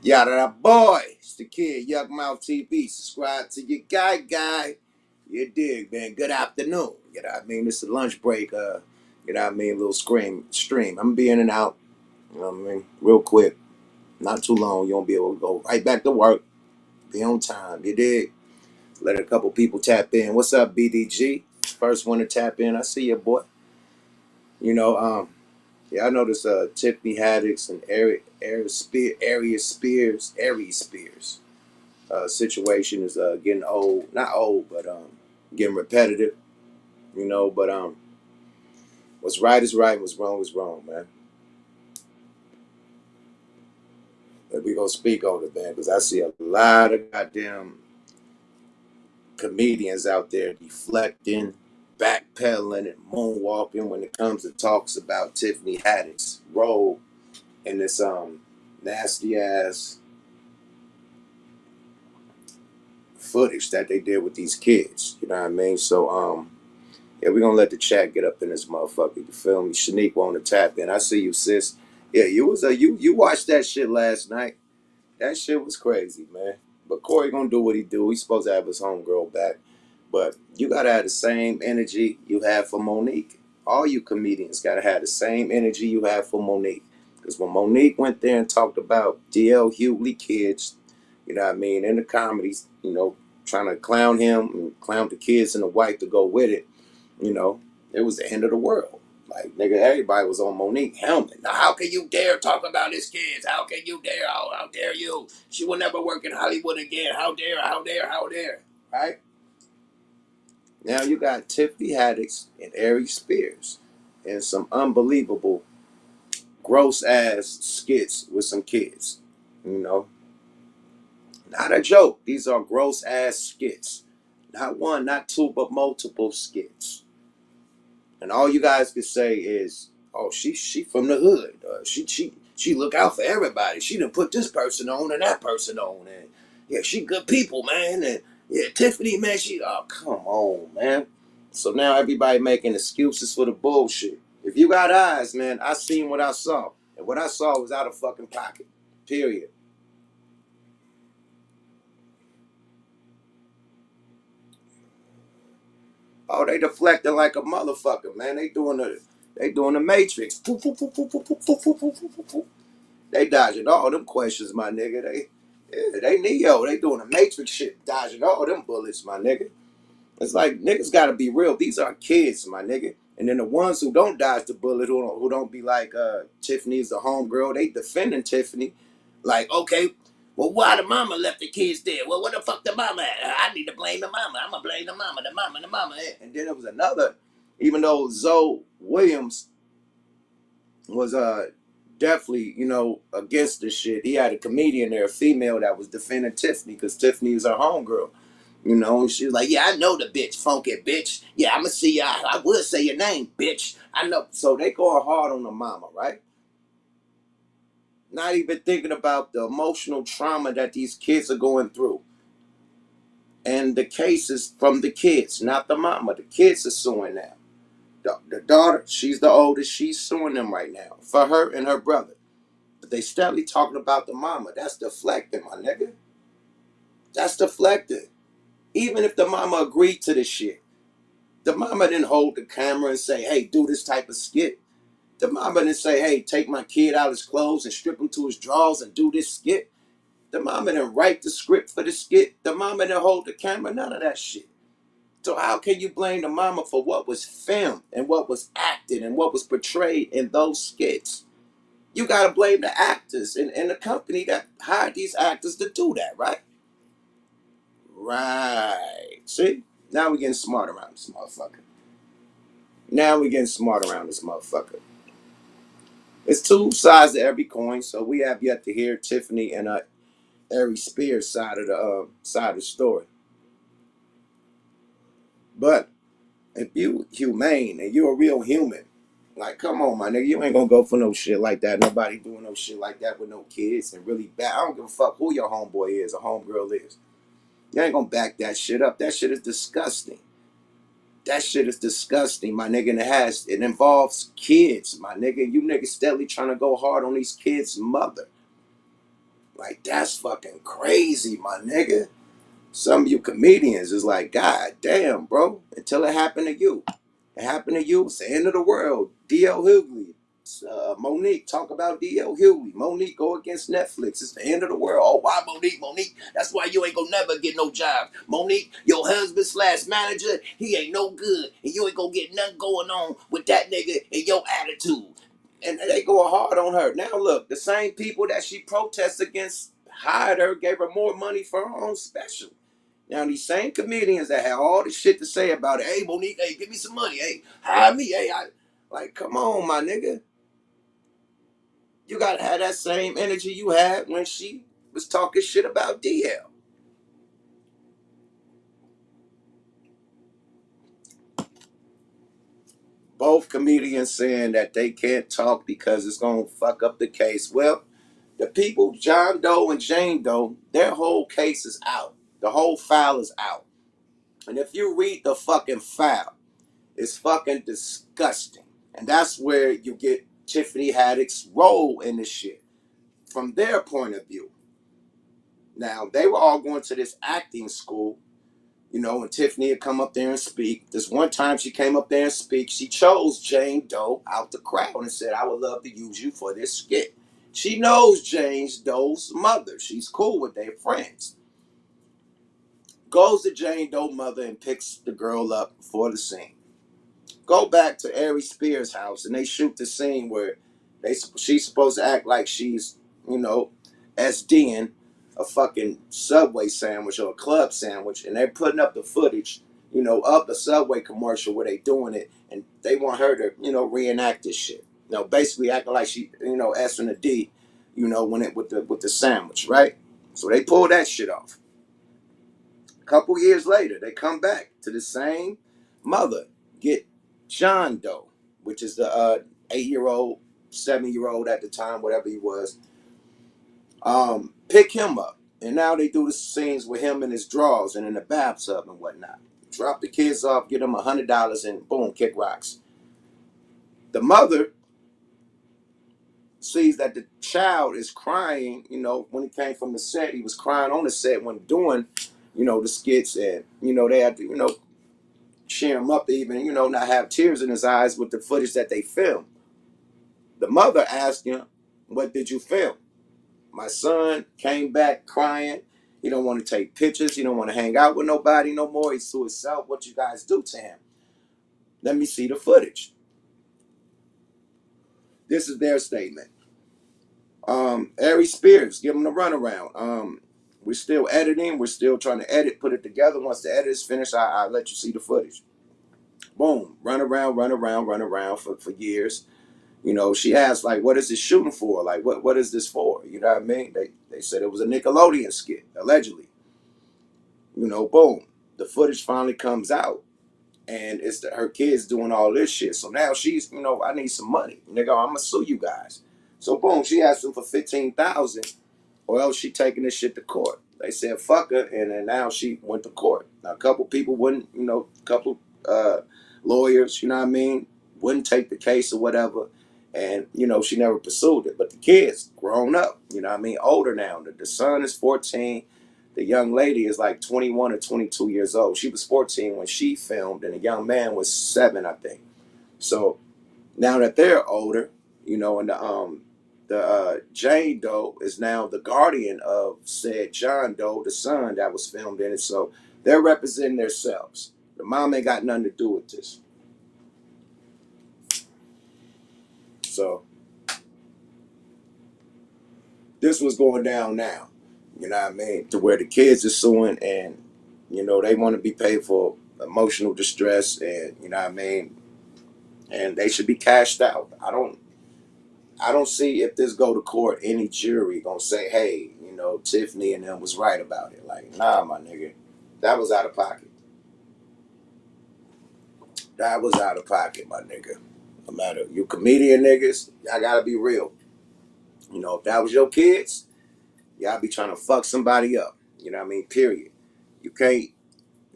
Yada da boy. It's the kid, Yuck Mouth TV. Subscribe to your guy. You dig, man. Good afternoon. You know what I mean? It's a lunch break, you know what I mean, a little stream. I'm gonna be in and out, you know what I mean? Real quick. Not too long. You won't be able to go right back to work. Be on time. You dig? Let a couple people tap in. What's up, BDG? First one to tap in. I see you, boy. You know, yeah, I noticed Tiffany Haddix and Aries Spears. Situation is getting old, not old, but getting repetitive, you know. But what's right is right, what's wrong is wrong, man. And we gonna speak on it, man, because I see a lot of goddamn comedians out there deflecting, backpedaling, and moonwalking when it comes to talks about Tiffany Haddix's role in this nasty ass footage that they did with these kids. You know what I mean? So yeah, we're gonna let the chat get up in this motherfucker. You feel me? Shanique wanna tap in. I see you, sis. Yeah, you watched that shit last night. That shit was crazy, man. But Corey gonna do what he do. He's supposed to have his homegirl back. But you gotta have the same energy you have for Monique. All you comedians gotta have the same energy you have for Monique. Because when Monique went there and talked about DL Hughley kids, you know what I mean, in the comedies, you know, trying to clown him and clown the kids and the wife to go with it, you know, it was the end of the world. Like, nigga, everybody was on Monique helmet. Now, how can you dare talk about his kids? How can you dare? How dare you? She will never work in Hollywood again. How dare? Right? Now you got Tiffany Haddix and Aries Spears and some unbelievable gross ass skits with some kids. You know, not a joke. These are gross ass skits. Not one, not two, but multiple skits. And all you guys can say is, "Oh, she from the hood. She look out for everybody. She done put this person on and that person on, and yeah, she good people, man. And yeah, Tiffany, man, she come on, man." So now everybody making excuses for the bullshit. If you got eyes, man, I seen what I saw, and what I saw was out of fucking pocket. Period. Oh, they deflecting like a motherfucker, man. They doing the Matrix. They dodging all them questions, my nigga. They Neo. They doing the Matrix shit, dodging all them bullets, my nigga. It's like niggas gotta be real. These are kids, my nigga. And then the ones who don't dodge the bullet, who don't be like Tiffany's the homegirl, they defending Tiffany. Like, okay, well, why the mama left the kids there? Well, what the fuck the mama at? I need to blame the mama. I'm gonna blame the mama. And then there was another, even though Zoe Williams was definitely, you know, against this shit. He had a comedian there, a female that was defending Tiffany because Tiffany is her homegirl. You know, and she was like, "Yeah, I know the bitch, funky bitch. Yeah, I'ma see you. I will say your name, bitch. I know." So they going hard on the mama, right? Not even thinking about the emotional trauma that these kids are going through. And the cases from the kids, not the mama. The kids are suing now. The daughter, she's the oldest, she's suing them right now for her and her brother. But they steadily talking about the mama. That's deflecting, my nigga. That's deflecting. Even if the mama agreed to this shit, the mama didn't hold the camera and say, "Hey, do this type of skit." The mama didn't say, "Hey, take my kid out of his clothes and strip him to his drawers and do this skit." The mama didn't write the script for the skit. The mama didn't hold the camera. None of that shit. So how can you blame the mama for what was filmed and what was acted and what was portrayed in those skits? You gotta blame the actors and the company that hired these actors to do that, right? Right. See? Now we're getting smart around this motherfucker. Now we're getting smart around this motherfucker. It's two sides to every coin, so we have yet to hear Tiffany and Aries Spears side of the story. But if you humane and you're a real human, like, come on, my nigga, you ain't gonna go for no shit like that. Nobody doing no shit like that with no kids and really bad. I don't give a fuck who your homeboy is or homegirl is. You ain't gonna back that shit up. That shit is disgusting. That shit is disgusting, my nigga. And it involves kids, my nigga. You niggas steadily trying to go hard on these kids' mother. Like, that's fucking crazy, my nigga. Some of you comedians is like, God damn, bro. Until it happened to you. It happened to you. It's the end of the world. D.L. Hughley. Monique, talk about D.L. Hughley. Monique, go against Netflix. It's the end of the world. Oh, why Monique? Monique, that's why you ain't gonna never get no job. Monique, your husband / manager, he ain't no good. And you ain't gonna get nothing going on with that nigga and your attitude. And they go hard on her. Now look, the same people that she protests against hired her, gave her more money for her own special. Now these same comedians that have all this shit to say about it, hey Monique, hey, give me some money, hey, hire me, hey, like, come on, my nigga. You gotta have that same energy you had when she was talking shit about DL. Both comedians saying that they can't talk because it's gonna fuck up the case. Well, the people, John Doe and Jane Doe, their whole case is out. The whole file is out. And if you read the fucking file, it's fucking disgusting. And that's where you get Tiffany Haddick's role in this shit from their point of view. Now, they were all going to this acting school, you know, and Tiffany had come up there and speak. This one time she came up there and speak, she chose Jane Doe out the crowd and said, I would love to use you for this skit. She knows Jane Doe's mother. She's cool with their friends. Goes to Jane Doe's mother and picks the girl up for the scene. Go back to Aries Spears' house and they shoot the scene where she's supposed to act like she's, you know, SDing a fucking Subway sandwich or a club sandwich, and they're putting up the footage, you know, of the Subway commercial where they doing it, and they want her to, you know, reenact this shit. You know, basically acting like she, you know, S and a D, you know, when it with the sandwich, right? So they pull that shit off. A couple years later, they come back to the same mother, get John Doe, which is the 8-year-old, 7-year-old at the time, whatever he was, pick him up. And now they do the scenes with him in his drawers and in the bathtub and whatnot. Drop the kids off, get them $100, and boom, kick rocks. The mother sees that the child is crying, you know, when he came from the set, he was crying on the set when doing, you know, the skits, and, you know, they had to, you know, cheer him up to even, you know, not have tears in his eyes with the footage that they filmed. The mother asked him, what did you film? My son came back crying. He don't want to take pictures. He don't want to hang out with nobody no more. He's to himself. What you guys do to him? Let me see the footage. This is their statement. Aries Spears, give him the runaround. We're still editing. We're still trying to edit, put it together. Once the edit is finished, I'll let you see the footage. Boom. Run around for years. You know, she asked, like, what is this shooting for? Like, what is this for? You know what I mean? They said it was a Nickelodeon skit, allegedly. You know, boom. The footage finally comes out. And it's her kids doing all this shit. So now she's, you know, I need some money. Nigga, I'm going to sue you guys. So boom, she asked them for $15,000, or else she taking this shit to court. They said fuck her, and then now she went to court. Now a couple people wouldn't, you know, a couple lawyers, you know what I mean, wouldn't take the case or whatever, and you know she never pursued it. But the kids grown up, you know what I mean, older now. The son is 14. The young lady is like 21 or 22 years old. She was 14 when she filmed, and the young man was 7, I think. So now that they're older, you know, and the Jane Doe is now the guardian of said John Doe, the son that was filmed in it. So they're representing themselves. The mom ain't got nothing to do with this. So this was going down now. You know what I mean? To where the kids are suing, and you know they want to be paid for emotional distress, and you know what I mean, and they should be cashed out. I don't see, if this go to court, any jury gonna say, hey, you know, Tiffany and them was right about it. Like, nah, my nigga, that was out of pocket. That was out of pocket, my nigga. No matter, you comedian niggas, y'all gotta be real. You know, if that was your kids, y'all be trying to fuck somebody up. You know what I mean? Period. You can't,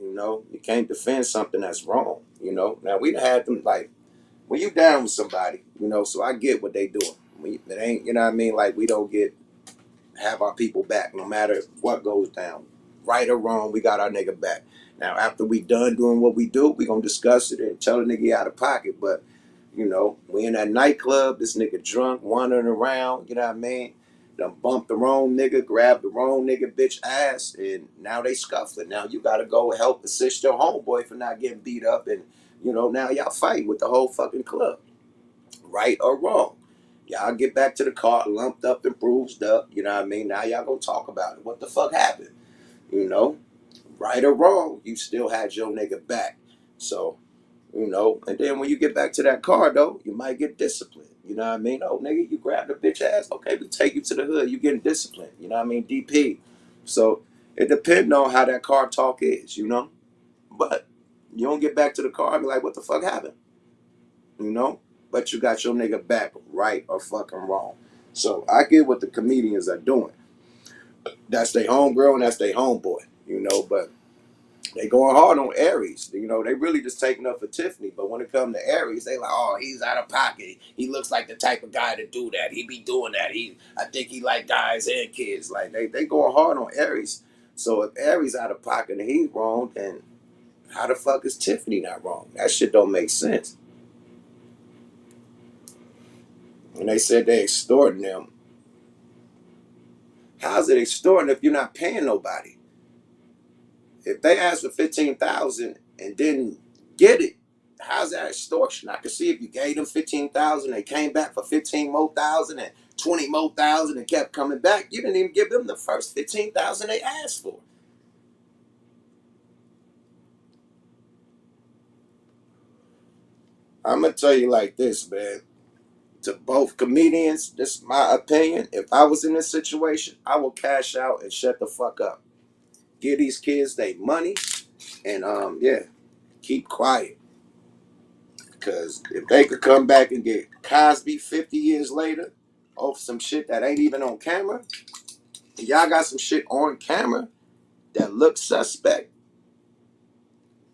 you know, you can't defend something that's wrong. You know, now we had them, like, when you down with somebody, you know, so I get what they doing. It ain't, you know what I mean? Like, we don't get have our people back no matter what goes down. Right or wrong, we got our nigga back. Now, after we done doing what we do, we gonna discuss it and tell the nigga he out of pocket. But, you know, we in that nightclub, this nigga drunk, wandering around, you know what I mean? Done bumped the wrong nigga, grabbed the wrong nigga bitch ass, and now they scuffling. Now you gotta go help assist your homeboy for not getting beat up, and, you know, now y'all fight with the whole fucking club. Right or wrong. Y'all get back to the car, lumped up and bruised up, you know what I mean? Now y'all gonna talk about it. What the fuck happened? You know? Right or wrong, you still had your nigga back. So, you know, and then when you get back to that car though, you might get disciplined. You know what I mean? Oh nigga, you grabbed the bitch ass. Okay, we take you to the hood, you getting disciplined. You know what I mean? DP. So it depends on how that car talk is, you know? But you don't get back to the car and be like, what the fuck happened? You know? But you got your nigga back, right or fucking wrong. So I get what the comedians are doing. That's their homegirl and that's their homeboy, you know, but they going hard on Aries. You know, they really just taking up for Tiffany. But when it comes to Aries, they like, oh, he's out of pocket. He looks like the type of guy to do that. He be doing that. I think he like guys and kids. Like they going hard on Aries. So if Aries out of pocket and he's wrong, then how the fuck is Tiffany not wrong? That shit don't make sense. And they said they extorting them. How's it extorting if you're not paying nobody? If they asked for 15,000 and didn't get it, how's that extortion? I could see if you gave them 15,000, they came back for 15 more thousand and 20 more thousand and kept coming back. You didn't even give them the first 15,000 they asked for. I'm gonna tell you like this, man. To both comedians, this is my opinion. If I was in this situation, I will cash out and shut the fuck up. Give these kids their money and yeah, keep quiet. Because if they could come back and get Cosby 50 years later off some shit that ain't even on camera, and y'all got some shit on camera that looks suspect,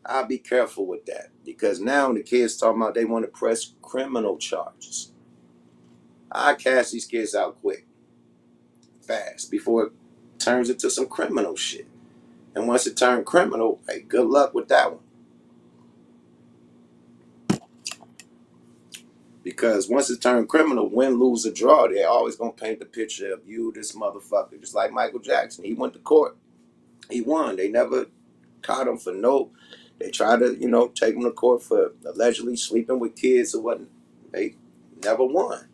I'll be careful with that. Because now the kids talking about they want to press criminal charges. I cash these kids out quick, fast, before it turns into some criminal shit. And once it turns criminal, hey, good luck with that one. Because once it turned criminal, win, lose, or draw, they're always gonna paint the picture of you, this motherfucker. Just like Michael Jackson. He went to court. He won. They never caught him for no. They tried to, you know, take him to court for allegedly sleeping with kids or whatnot. They never won.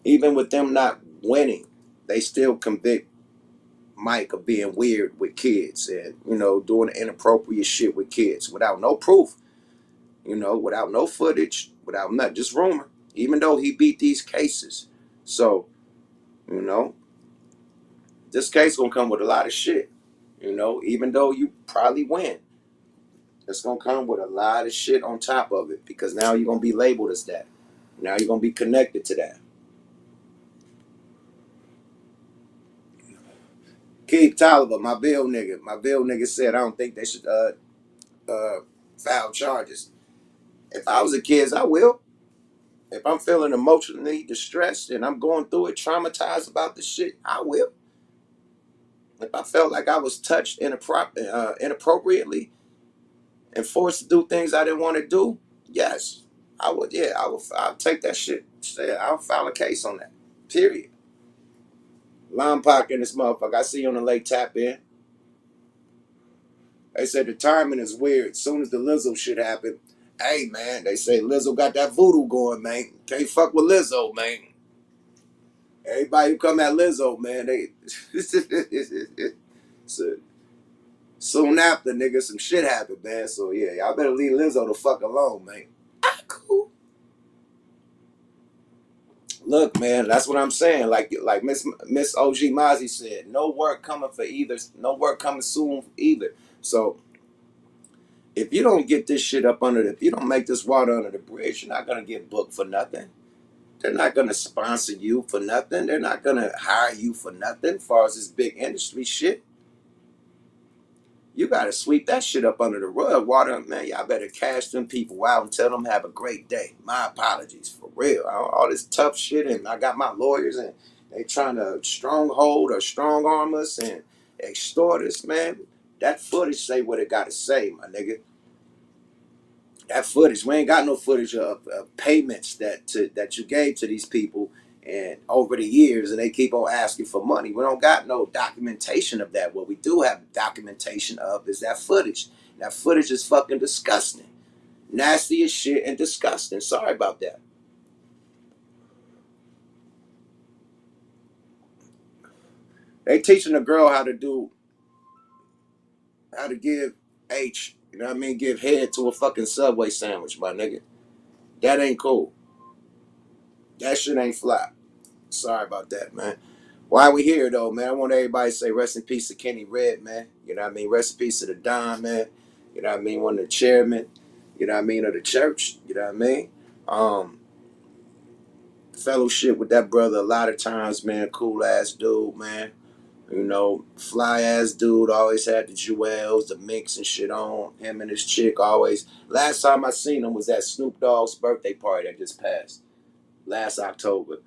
Even with them not winning, they still convict Mike of being weird with kids and, you know, doing inappropriate shit with kids without no proof, you know, without no footage, without nothing, just rumor. Even though he beat these cases. So, you know, this case gonna come with a lot of shit. You know, even though you probably win, it's gonna come with a lot of shit on top of it because now you're gonna be labeled as that. Now you're gonna be connected to that. Keith Tolliver, my bill nigga said I don't think they should file charges. If I was a kid, I will. If I'm feeling emotionally distressed and I'm going through it, traumatized about the shit, I will. If I felt like I was touched inappropriately and forced to do things I didn't want to do, yes, I would. Yeah, I would. I'll take that shit. I'll file a case on that. Period. Line pocket in this motherfucker. I see you on the late tap in. They said the timing is weird. As soon as the Lizzo shit happened, hey man, they say Lizzo got that voodoo going, man. Can't fuck with Lizzo, man. Everybody who come at Lizzo, man, they so soon after, nigga, some shit happened, man. So yeah, y'all better leave Lizzo the fuck alone, man. Ah, cool. Look, man, that's what I'm saying. Like Miss OG Mozzie said, no work coming for either. No work coming soon either. So if you don't get this shit up under if you don't make this water under the bridge, you're not gonna get booked for nothing. They're not gonna sponsor you for nothing. They're not gonna hire you for nothing. As far as this big industry shit, you gotta sweep that shit up under the rug. Water, man, y'all better cash them people out and tell them have a great day. My apologies, for real. All this tough shit, and I got my lawyers, and They trying to stronghold or strong arm us and extort us, man. That footage say what it got to say, my nigga. That footage, we ain't got no footage of payments that you gave to these people and over the years, and they keep on asking for money. We don't got no documentation of that. What we do have documentation of is that footage. That footage is fucking disgusting, nasty as shit, and disgusting. Sorry about that. They teaching a girl how to give H, you know what I mean, give head to a fucking Subway sandwich, my nigga. That ain't cool. That shit ain't fly. Sorry about that, man. Why we here though, man? I want everybody to say rest in peace to Kenny Red, man. You know what I mean? Rest in peace to the Don, man. You know what I mean? One of the chairmen, you know what I mean, of the church. You know what I mean? Um, Fellowship with that brother a lot of times, man. Cool ass dude, man. You know, fly ass dude, always had the jewels, the minks and shit on. Him and his chick always. Last time I seen him was at Snoop Dogg's birthday party that just passed. Last October.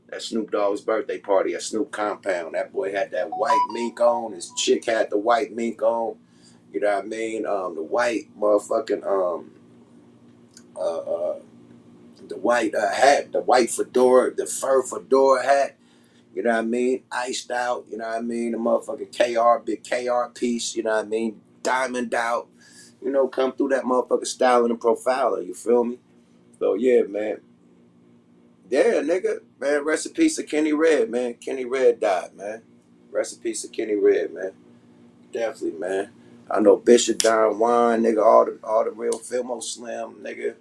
That Snoop Dogg's birthday party at Snoop Compound. That boy had that white mink on. His chick had the white mink on. You know what I mean? The white motherfucking uh, uh the white hat, the white fedora, the fur fedora hat. You know what I mean? Iced out. You know what I mean? The motherfucking KR, big KR piece. You know what I mean? Diamond out. You know, come through that motherfucking styling and profiler. You feel me? So yeah, man. Yeah, nigga, man, rest in peace to Kenny Red, man. Kenny Red died, man. Rest in peace to Kenny Red, man. Definitely, man. I know Bishop Don Juan, nigga, all the real Filmo Slim, nigga,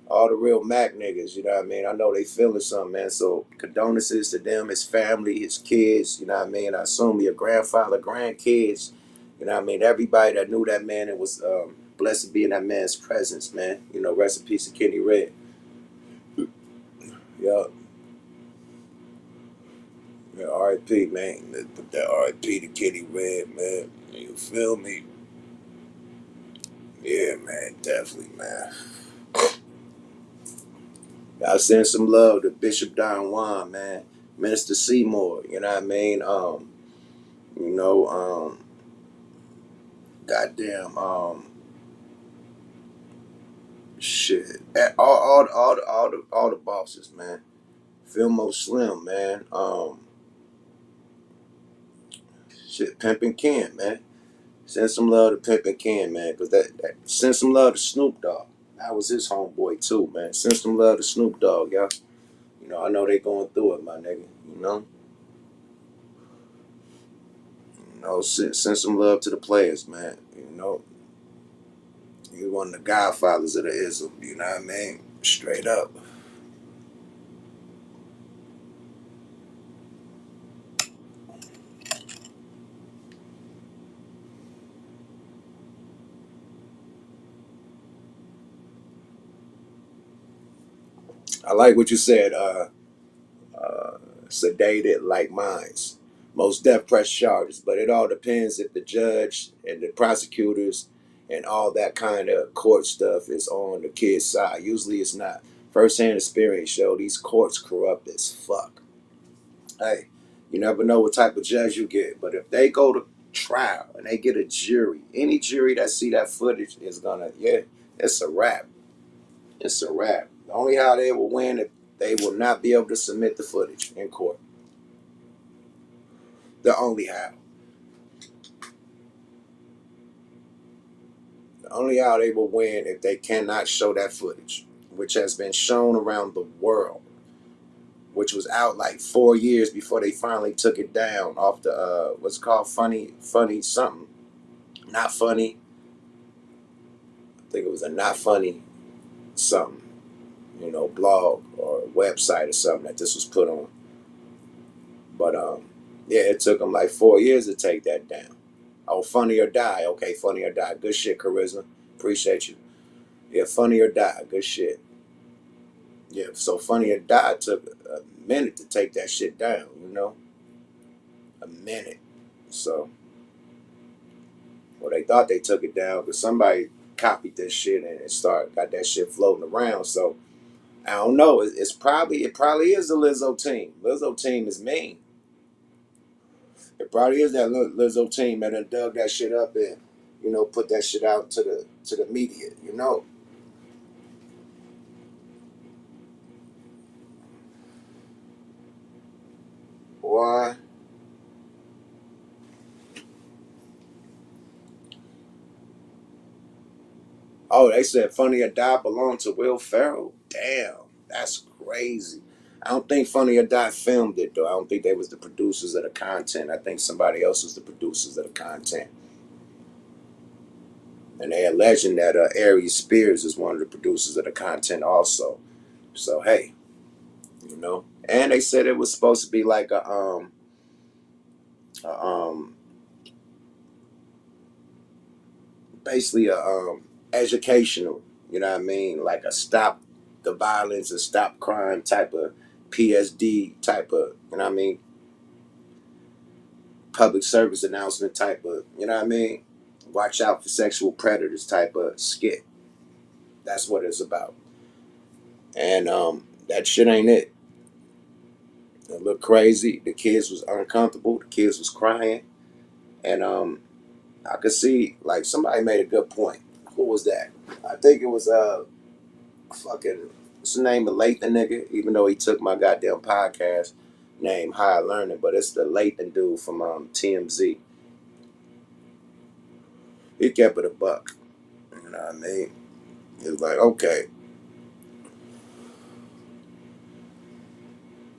all the real Mac niggas, you know what I mean? I know they feeling something, man. So condolences to them, his family, his kids, you know what I mean? I assume your grandfather, grandkids, you know what I mean? Everybody that knew that man and was blessed to be in that man's presence, man. You know, rest in peace to Kenny Red. Yeah. Yeah, R.I.P. man. Let's put that R.I.P. to Kenny Red, man. You feel me? Yeah, man, definitely, man. I send some love to Bishop Don Juan, man. Minister Seymour, you know what I mean? You know, goddamn, shit. All the bosses, man. Filmo Slim, man. Shit, Pimpin' Ken, man. Send some love to Pimpin' Ken, man, because that send some love to Snoop Dogg. That was his homeboy too, man. Send some love to Snoop Dogg, y'all. You know, I know they going through it, my nigga. Send some love to the players, man. You know, you one of the godfathers of the ism. You know what I mean? Straight up. I like what you said. Sedated like mines. Most death press charges, but it all depends if the judge and the prosecutors and all that kind of court stuff is on the kid's side. Usually it's not. First-hand experience show these courts corrupt as fuck. Hey, you never know what type of judge you get, but if they go to trial and they get a jury, any jury that see that footage is gonna, yeah, it's a wrap. It's a wrap. The only how they will win if they will not be able to submit the footage in court. The only how. The only how they will win if they cannot show that footage, which has been shown around the world, which was out like 4 years before they finally took it down off the what's called funny something. Not funny. I think it was a not funny something, blog or website or something that this was put on. But yeah, it took them like 4 years to take that down. Oh, Funny or Die. Okay, Funny or Die. Good shit, Charisma. Appreciate you. Yeah, Funny or Die. Good shit. Yeah, so Funny or Die took a minute to take that shit down, a minute. So, well, they thought they took it down because somebody copied this shit and got that shit floating around. So I don't know. It probably is the Lizzo team. Lizzo team is mean. It probably is that Lizzo team that done dug that shit up and put that shit out to the media. Boy. Oh, they said Funny or Die belonged to Will Ferrell. Damn, that's crazy. I don't think Funny or Die filmed it though. I don't think they was the producers of the content. I think somebody else was the producers of the content. And they alleging that Aries Spears is one of the producers of the content also. So hey, And they said it was supposed to be like a basically a educational, you know what I mean? Like a stop the violence and stop crime type of PSD type of, you know what I mean? Public service announcement type of, you know what I mean? Watch out for sexual predators type of skit. That's what it's about. And that shit ain't it. It looked crazy. The kids was uncomfortable. The kids was crying. And I could see like somebody made a good point. Who was that? I think it was fucking what's the name of Lathan nigga? Even though he took my goddamn podcast name High Learning, but it's the Lathan dude from TMZ. He kept it a buck. You know what I mean? It was like, okay,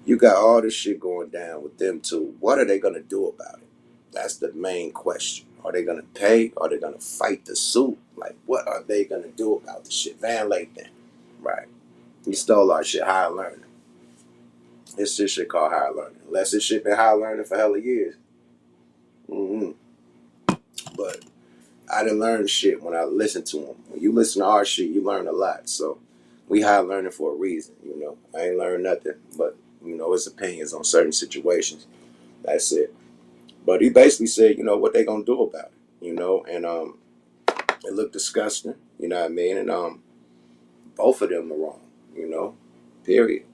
you got all this shit going down with them two. What are they gonna do about it? That's the main question. Are they gonna pay? Are they gonna fight the suit? Like, what are they gonna do about the shit? Van Lathan, right? He stole our shit, High Learning. It's this shit called High Learning. Unless this shit been High Learning for hella years. Mm-hmm. But I didn't learn shit when I listened to him. When you listen to our shit, you learn a lot. So we high learning for a reason. I ain't learned nothing, but his opinions on certain situations. That's it. But he basically said, what they gonna do about it, and it looked disgusting. You know what I mean? And both of them are wrong. Period.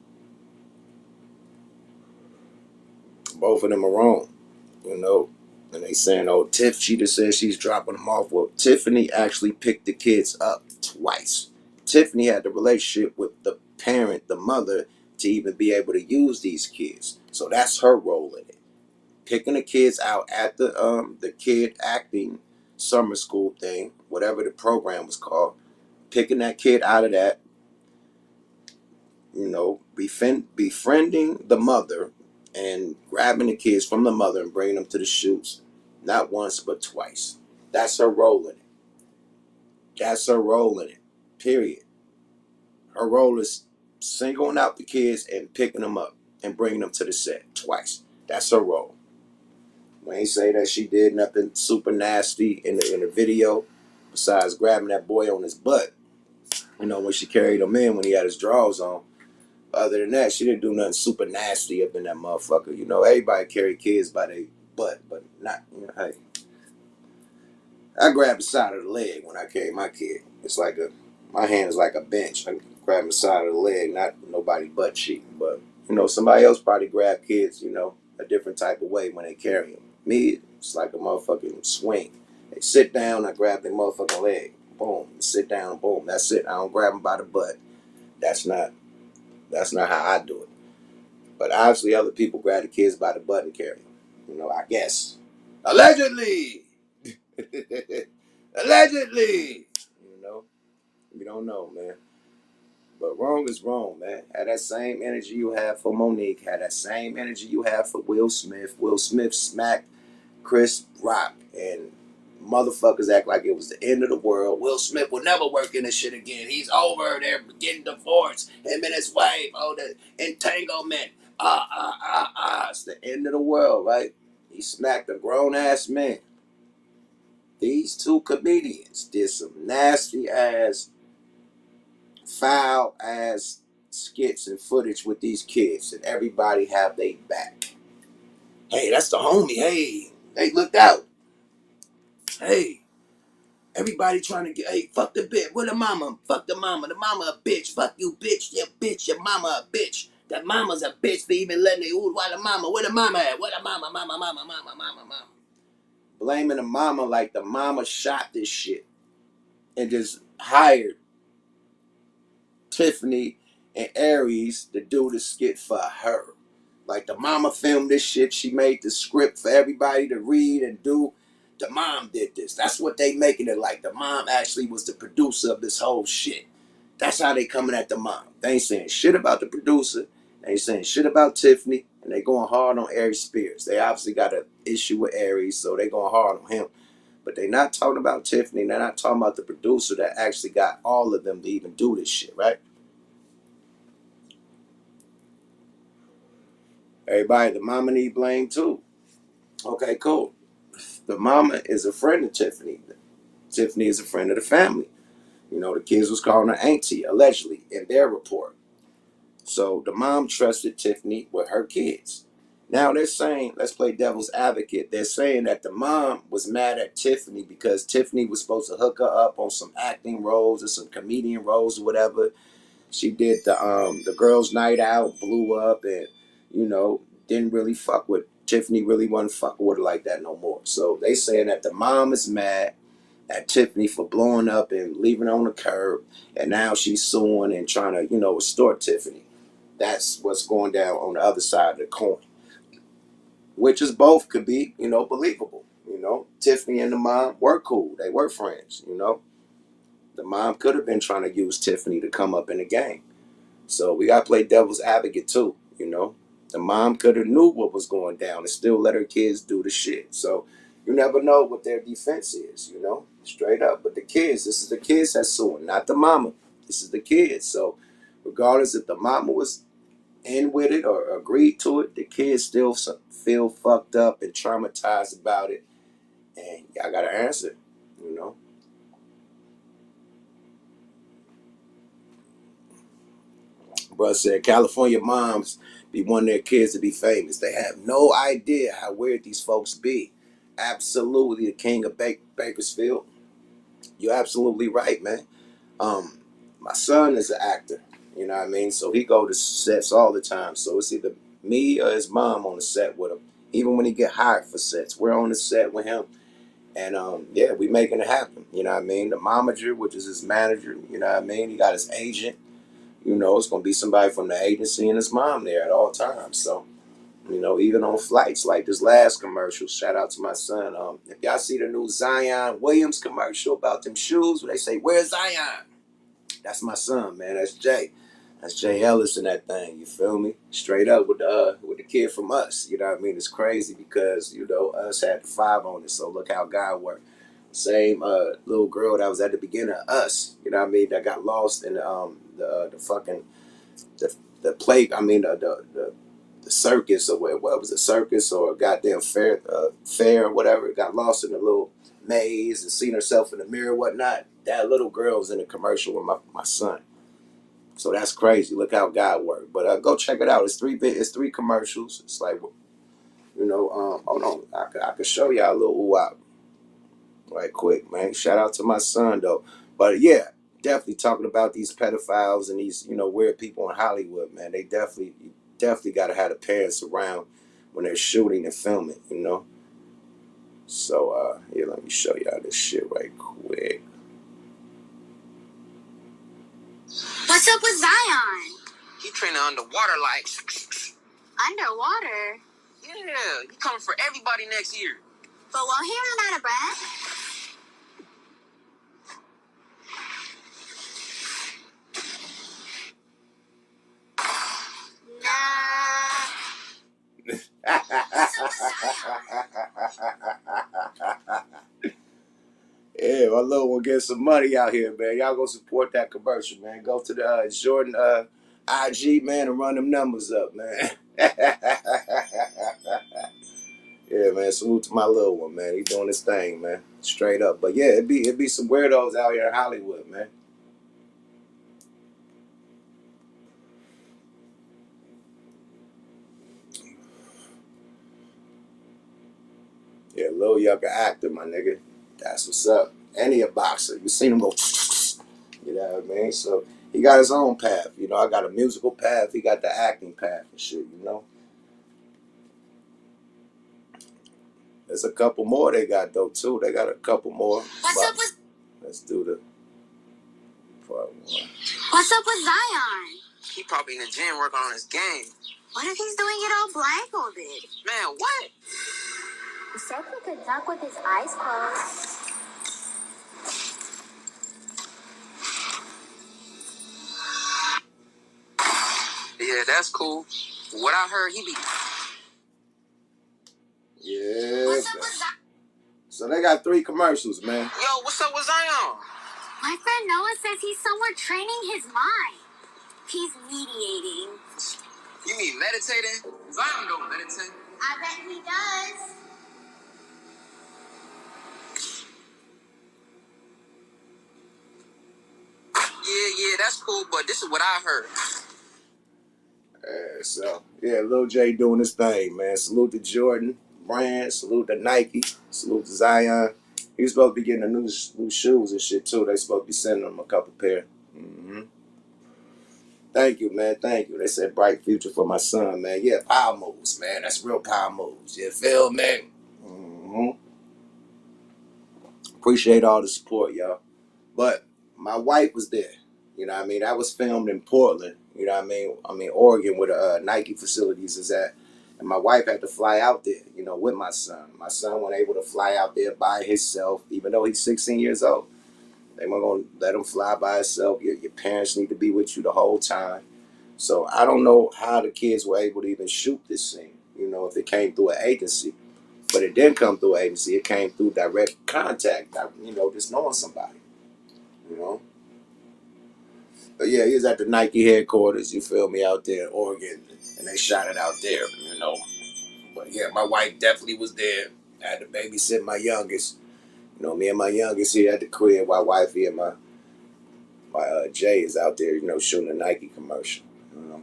Both of them are wrong. you know. And they saying, oh, she just said she's dropping them off. Well, Tiffany actually picked the kids up twice. Tiffany had the relationship with the parent, the mother, to even be able to use these kids. So that's her role in it. Picking the kids out at the kid acting summer school thing, whatever the program was called, picking that kid out of that, befriending the mother and grabbing the kids from the mother and bringing them to the shoots, not once but twice. That's her role in it. That's her role in it. Period. Her role is singling out the kids and picking them up and bringing them to the set twice. That's her role. We ain't say that she did nothing super nasty in the video besides grabbing that boy on his butt. When she carried him in when he had his drawers on. Other than that, she didn't do nothing super nasty up in that motherfucker. Everybody carry kids by their butt, but not, hey. I grab the side of the leg when I carry my kid. My hand is like a bench. I grab the side of the leg, not nobody butt cheek. But, somebody else probably grab kids, a different type of way when they carry them. Me, it's like a motherfucking swing. They sit down, I grab their motherfucking leg. Boom. Sit down, boom. That's it. I don't grab them by the butt. That's not how I do it. But obviously, other people grab the kids by the butt and carry them. I guess. Allegedly! Allegedly! We don't know, man. But wrong is wrong, man. Had that same energy you have for Monique. Had that same energy you have for Will Smith. Will Smith smacked Chris Rock. And motherfuckers act like it was the end of the world. Will Smith will never work in this shit again. He's over. They're getting divorced. Him and his wife. Oh, the entanglement. It's the end of the world, right? He smacked a grown ass man. These two comedians did some nasty ass, foul ass skits and footage with these kids, and everybody have their back. Hey, that's the homie. Hey, they looked out. Hey, Everybody trying to get, hey, fuck the bitch. Where the mama? Fuck the mama. The mama a bitch. Fuck you, bitch. You bitch. Your mama a bitch. That mama's a bitch for even letting it. Ooh, why the mama? Where the mama at? Where the mama? Mama. Blaming the mama like the mama shot this shit and just hired Tiffany and Aries to do the skit for her. Like the mama filmed this shit. She made the script for everybody to read and do. The mom did this. That's what they making it like. The mom actually was the producer of this whole shit. That's how they coming at the mom. They ain't saying shit about the producer. They ain't saying shit about Tiffany. And they going hard on Aries Spears. They obviously got an issue with Aries, so they going hard on him. But they not talking about Tiffany. They're not talking about the producer that actually got all of them to even do this shit, right? Everybody, the mama need blame too. Okay, cool. The mama is a friend of Tiffany. Tiffany is a friend of the family. You know, the kids was calling her auntie, allegedly, in their report. So the mom trusted Tiffany with her kids. Now they're saying, let's play devil's advocate. They're saying that the mom was mad at Tiffany because Tiffany was supposed to hook her up on some acting roles or some comedian roles or whatever. She did the girls' night out, blew up, and you know didn't really fuck with Tiffany. Really wasn't fucking with her like that no more. So they saying that the mom is mad at Tiffany for blowing up and leaving her on the curb, and now she's suing and trying to extort Tiffany. That's what's going down on the other side of the coin, which is both could be believable. Tiffany and the mom were cool. They were friends. The mom could have been trying to use Tiffany to come up in the game. So we got to play devil's advocate too. The mom could have knew what was going down and still let her kids do the shit. So you never know what their defense is. Straight up. But the kids, this is the kids that's suing, not the mama. This is the kids. So regardless if the mama was in with it or agreed to it, the kids still feel fucked up and traumatized about it. And y'all got to answer, you know. Bruh said California moms be wanting their kids to be famous. They have no idea how weird these folks be. Absolutely the king of Bakersfield. You're absolutely right, man. My son is an actor. You know what I mean? So he go to sets all the time. So it's either me or his mom on the set with him. Even when he get hired for sets, we're on the set with him. And yeah, we making it happen. You know what I mean? The momager, which is his manager, you know what I mean? He got his agent. It's going to be somebody from the agency and his mom there at all times. So, even on flights, like this last commercial, shout out to my son. If y'all see the new Zion Williams commercial about them shoes, where they say, "Where's Zion?" That's my son, man. That's Jay. That's Jay Ellis in that thing. You feel me? Straight up with the kid from Us. You know what I mean? It's crazy because Us had the 5 on it. So look how God worked. Same little girl that was at the beginning of Us. You know what I mean? That got lost in the fucking the plate. I mean the circus or what was it, circus or a goddamn fair or whatever. Got lost in a little maze and seen herself in the mirror, whatnot. That little girl was in a commercial with my son. So that's crazy. Look how God worked. But go check it out. It's 3 commercials. It's like hold on. I could show y'all a little ooh right quick, man. Shout out to my son though. But yeah, definitely talking about these pedophiles and these weird people in Hollywood, man. They definitely got to have the parents around when they're shooting and filming. So here, let me show y'all this shit right quick. What's up with Zion? He training underwater like. Underwater? Yeah, he coming for everybody next year. But won't he run out of breath? Yeah, my little one get some money out here, man. Y'all go support that commercial, man. Go to the Jordan IG, man, and run them numbers up, man. Yeah, man. Salute to my little one, man. He doing his thing, man. Straight up. But yeah, it'd be some weirdos out here in Hollywood, man. Yeah, little younger actor, my nigga. That's what's up. And he a boxer. You seen him go, you know what I mean? So he got his own path. You know, I got a musical path. He got the acting path and shit, you know? There's a couple more they got, though, too. They got a couple more. What's up with... Let's do the part one. What's up with Zion? He probably in the gym working on his game. What if he's doing it all blindfolded? Man, what? He said he could dunk with his eyes closed. Yeah, that's cool. What I heard, he be... Yeah. What's up with Zion? So they got 3 commercials, man. Yo, what's up with Zion? My friend Noah says he's somewhere training his mind. He's mediating. You mean meditating? Zion don't meditate. I bet he does. Yeah, that's cool, but this is what I heard. So, yeah, Lil J doing his thing, man. Salute to Jordan brand, salute to Nike, salute to Zion. He's supposed to be getting the new shoes and shit, too. They supposed to be sending him a couple pair. Mm-hmm. Thank you, man. Thank you. They said bright future for my son, man. Yeah, power moves, man. That's real power moves. You feel me? Mm-hmm. Appreciate all the support, y'all. But my wife was there. You know what I mean? That was filmed in Portland. You know what I mean? Oregon, where the Nike facilities is at. And my wife had to fly out there, you know, with my son. My son wasn't able to fly out there by himself, even though he's 16 years old. They weren't going to let him fly by himself. Your parents need to be with you the whole time. So I don't know how the kids were able to even shoot this scene, you know, if it came through an agency. But it didn't come through an agency. It came through direct contact, you know, just knowing somebody, you know. But yeah, he was at the Nike headquarters, you feel me, out there in Oregon. And they shot it out there, you know. But yeah, my wife definitely was there. I had to babysit my youngest. You know, me and my youngest here at the crib. My wife here, my Jay is out there, you know, shooting a Nike commercial. You know.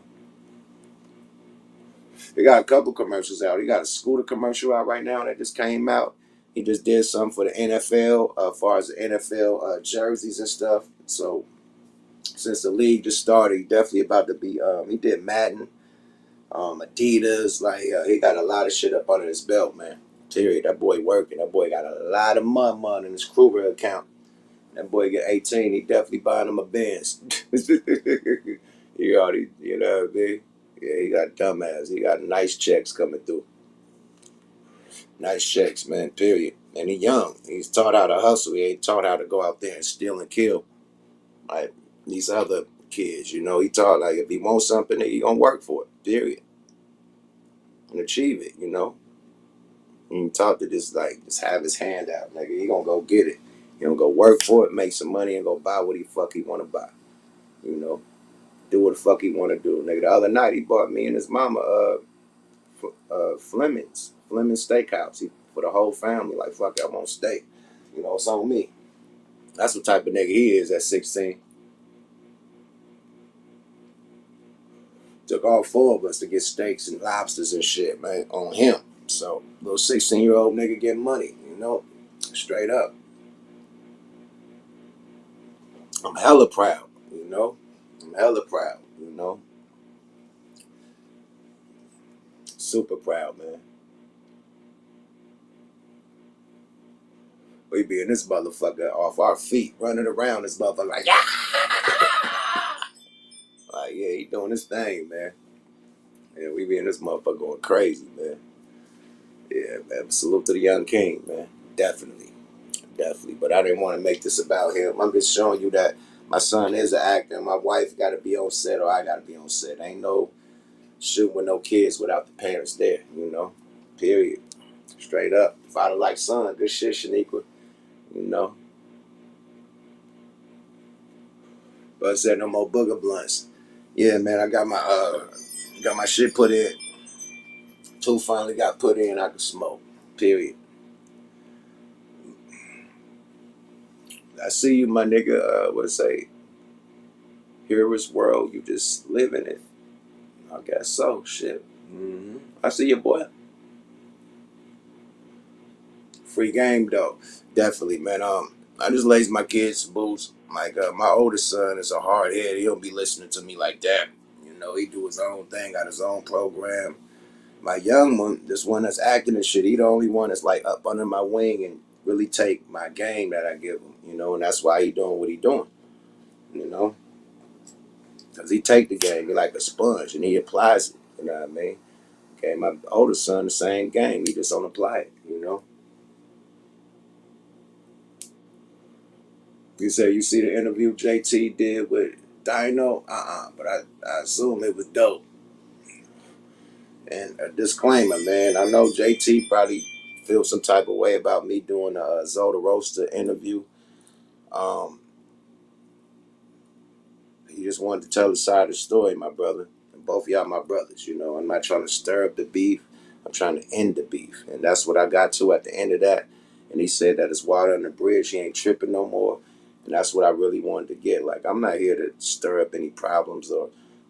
They got a couple commercials out. He got a scooter commercial out right now that just came out. He just did something for the NFL, as far as the NFL jerseys and stuff. So since the league just started, he definitely about to be. He did Madden, Adidas. Like he got a lot of shit up under his belt, man. Terry, that boy working. That boy got a lot of money in his Kruger account. That boy get 18. He definitely buying him a Benz. He already, you know what I mean? Yeah, he got dumbass. He got nice checks coming through. Nice checks, man, period. And he young. He's taught how to hustle. He ain't taught how to go out there and steal and kill. Like these other kids, you know. He taught, like, if he wants something, he gonna work for it, period. And achieve it, you know. And he taught to just have his hand out. Nigga, he gonna go get it. He gonna go work for it, make some money, and go buy what he fuck he wanna buy. You know. Do what the fuck he wanna do. Nigga, the other night he bought me and his mama Fleming's Steakhouse. For the whole family, like, fuck it, I want steak. You know, it's on me. That's what type of nigga he is at 16. Took all 4 of us to get steaks and lobsters and shit, man, on him. So, little 16-year-old nigga getting money, you know, straight up. I'm hella proud, you know. I'm hella proud, you know. Super proud, man. We be in this motherfucker off our feet, running around this motherfucker like, yeah! Like, yeah, he doing his thing, man. Yeah, we be in this motherfucker going crazy, man. Yeah, man. Salute to the young king, man. Definitely. Definitely. But I didn't want to make this about him. I'm just showing you that my son is an actor and my wife got to be on set or I got to be on set. Ain't no shoot with no kids without the parents there, you know. Period. Straight up. Father like son. Good shit, Shaniqua. You know. But I said no more booger blunts. Yeah, man, I got my shit put in. 2 finally got put in, I could smoke. Period. I see you, my nigga. What say? Hero's world, you just live in it. I guess so. Shit. Mm-hmm. I see you, boy. Free game though, definitely, man. I just lace my kids some boots. Like my oldest son is a hard head. He don't be listening to me like that. You know, he do his own thing, got his own program. My young one, this one that's acting and shit, he the only one that's like up under my wing and really take my game that I give him. You know, and that's why he doing what he doing. You know, because he take the game, he like a sponge and he applies it. You know what I mean? Okay, my oldest son, the same game. He just don't apply it. You know. You say you see the interview JT did with Dino? But I assume it was dope. And a disclaimer, man. I know JT probably feels some type of way about me doing a Zoda Roaster interview. Um, he just wanted to tell the side of the story, my brother. And both of y'all my brothers, you know. I'm not trying to stir up the beef. I'm trying to end the beef. And that's what I got to at the end of that. And he said that it's water on the bridge. He ain't tripping no more. And that's what I really wanted to get. Like, I'm not here to stir up any problems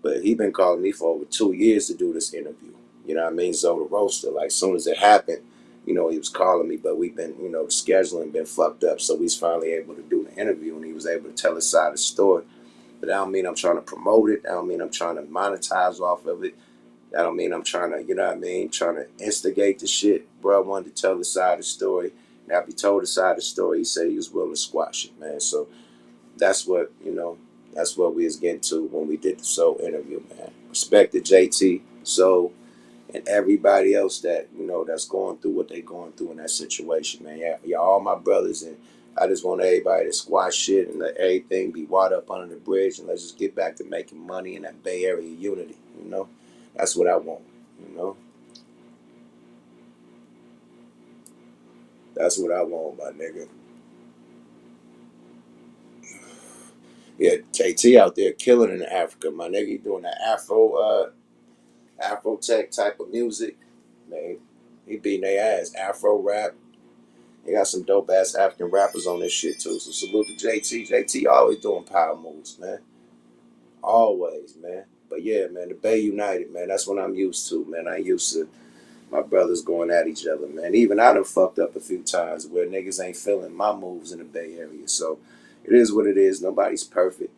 but he been calling me for over 2 years to do this interview. You know what I mean? Zoda Roaster. Like, as soon as it happened, you know, he was calling me, but we've been, you know, the scheduling been fucked up. So he's finally able to do the interview and he was able to tell his side of the story. But that don't mean I'm trying to promote it. That don't mean I'm trying to monetize off of it. That don't mean I'm trying to, you know what I mean, trying to instigate the shit. Bro, I wanted to tell the side of the story. And after he told the side of the story, he said he was willing to squash it, man. So that's what, you know, that's what we was getting to when we did the Soul interview, man. Respect to JT, Soul, and everybody else that, you know, that's going through what they going through in that situation, man. Yeah, y'all all my brothers, and I just want everybody to squash shit and let everything be water up under the bridge, and let's just get back to making money in that Bay Area unity, you know? That's what I want, you know? That's what I want, my nigga. Yeah, JT out there killing in Africa, my nigga. He doing that Afro tech type of music. Man, he beating their ass. Afro rap. He got some dope ass African rappers on this shit too. So salute to JT. JT always doing power moves, man. Always, man. But yeah, man, the Bay United, man. That's what I'm used to, man. I used to my brothers going at each other, man. Even I done fucked up a few times where niggas ain't feeling my moves in the Bay Area. So it is what it is. Nobody's perfect,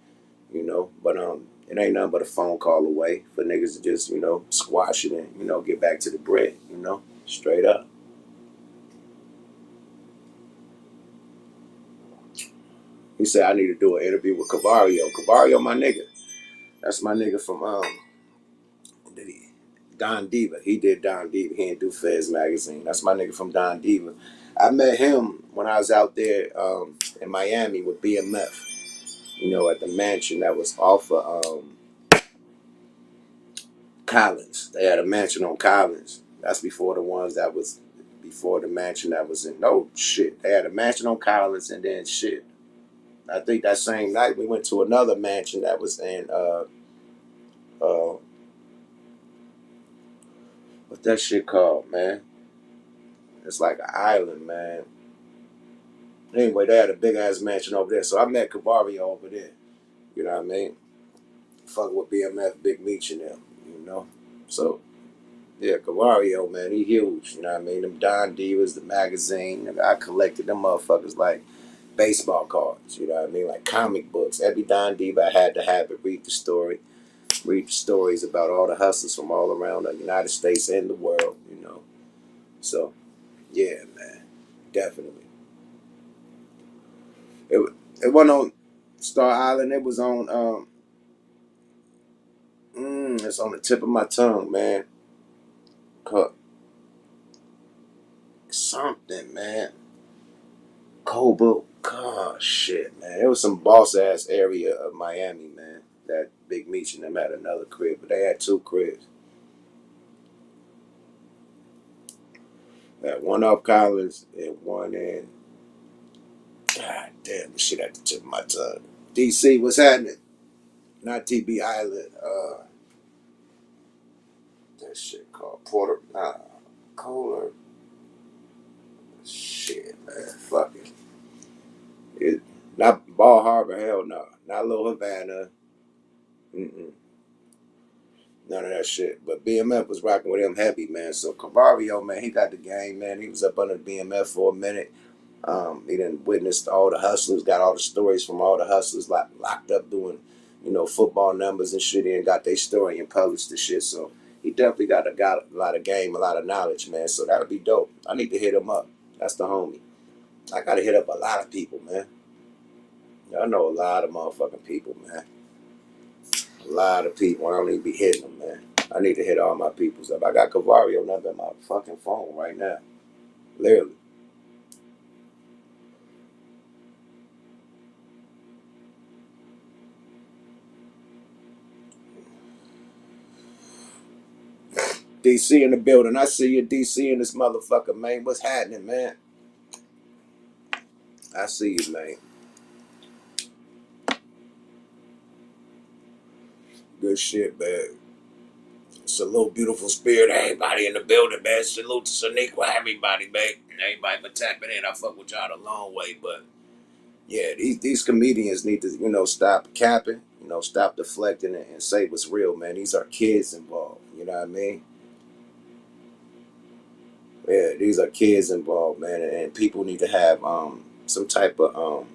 you know. But it ain't nothing but a phone call away for niggas to just, you know, squash it and, you know, get back to the bread, you know, straight up. He said I need to do an interview with Cavario. Cavario, my nigga. That's my nigga from Don Diva. He did Don Diva. He didn't do Fez magazine. That's my nigga from Don Diva. I met him when I was out there in Miami with BMF. You know, at the mansion that was off of Collins. They had a mansion on Collins. That's before the ones that was before the mansion that was in. No shit. They had a mansion on Collins and then shit. I think that same night we went to another mansion that was in uh what's that shit called, man? It's like an island, man. Anyway, they had a big ass mansion over there. So I met Cavario over there. You know what I mean? Fucking with BMF, Big Meech and them, you know? So yeah, Cavario, man, he huge. You know what I mean? Them Don Divas, the magazine. I collected them motherfuckers like baseball cards. You know what I mean? Like comic books. Every Don Diva I had to have it. Read the story. Read the stories about all the hustlers from all around the United States and the world. You know. So yeah, man, definitely. It it wasn't on Star Island. It was on it's on the tip of my tongue, man. Something, man. Cobo. God, shit, man. It was some boss ass area of Miami, man. That Big Meech and them had another crib, but they had two cribs. They had one off Collins and one in. God damn, the shit at the tip of my tongue. DC, what's happening? Not TB Island. That shit called Porter. Nah, Kohler. Shit, man. Fuck it. Not Ball Harbor. Hell no. Not Little Havana. Mm-mm. None of that shit. But BMF was rocking with him heavy, man. So Cavario, man, he got the game, man. He was up under BMF for a minute. He done witnessed all the hustlers, got all the stories from all the hustlers locked up doing, football numbers and shit, and got their story and published the shit. So he definitely got a lot of game, a lot of knowledge, man. So that'll be dope. I need to hit him up. That's the homie. I gotta hit up a lot of people, man. I know a lot of motherfucking people, man. A lot of people. I don't need to be hitting them, man. I need to hit all my peoples up. I got Cavario number in my fucking phone right now. Literally. DC in the building. I see you, DC in this motherfucker, man. What's happening, man? I see you, man. Good shit, man. Salute, beautiful spirit. Everybody in the building, man. Salute to Saniqua, everybody, man. Everybody been tapping in. I fuck with y'all the long way, but yeah, these comedians need to, stop capping, stop deflecting and say what's real, man. These are kids involved. You know what I mean? Yeah, these are kids involved, man, and people need to have some type of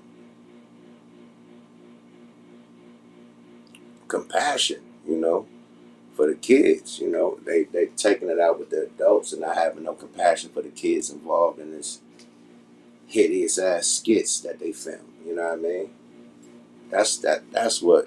compassion, for the kids. They taking it out with the adults and not having no compassion for the kids involved in this hideous ass skits that they film. You know what I mean? That's what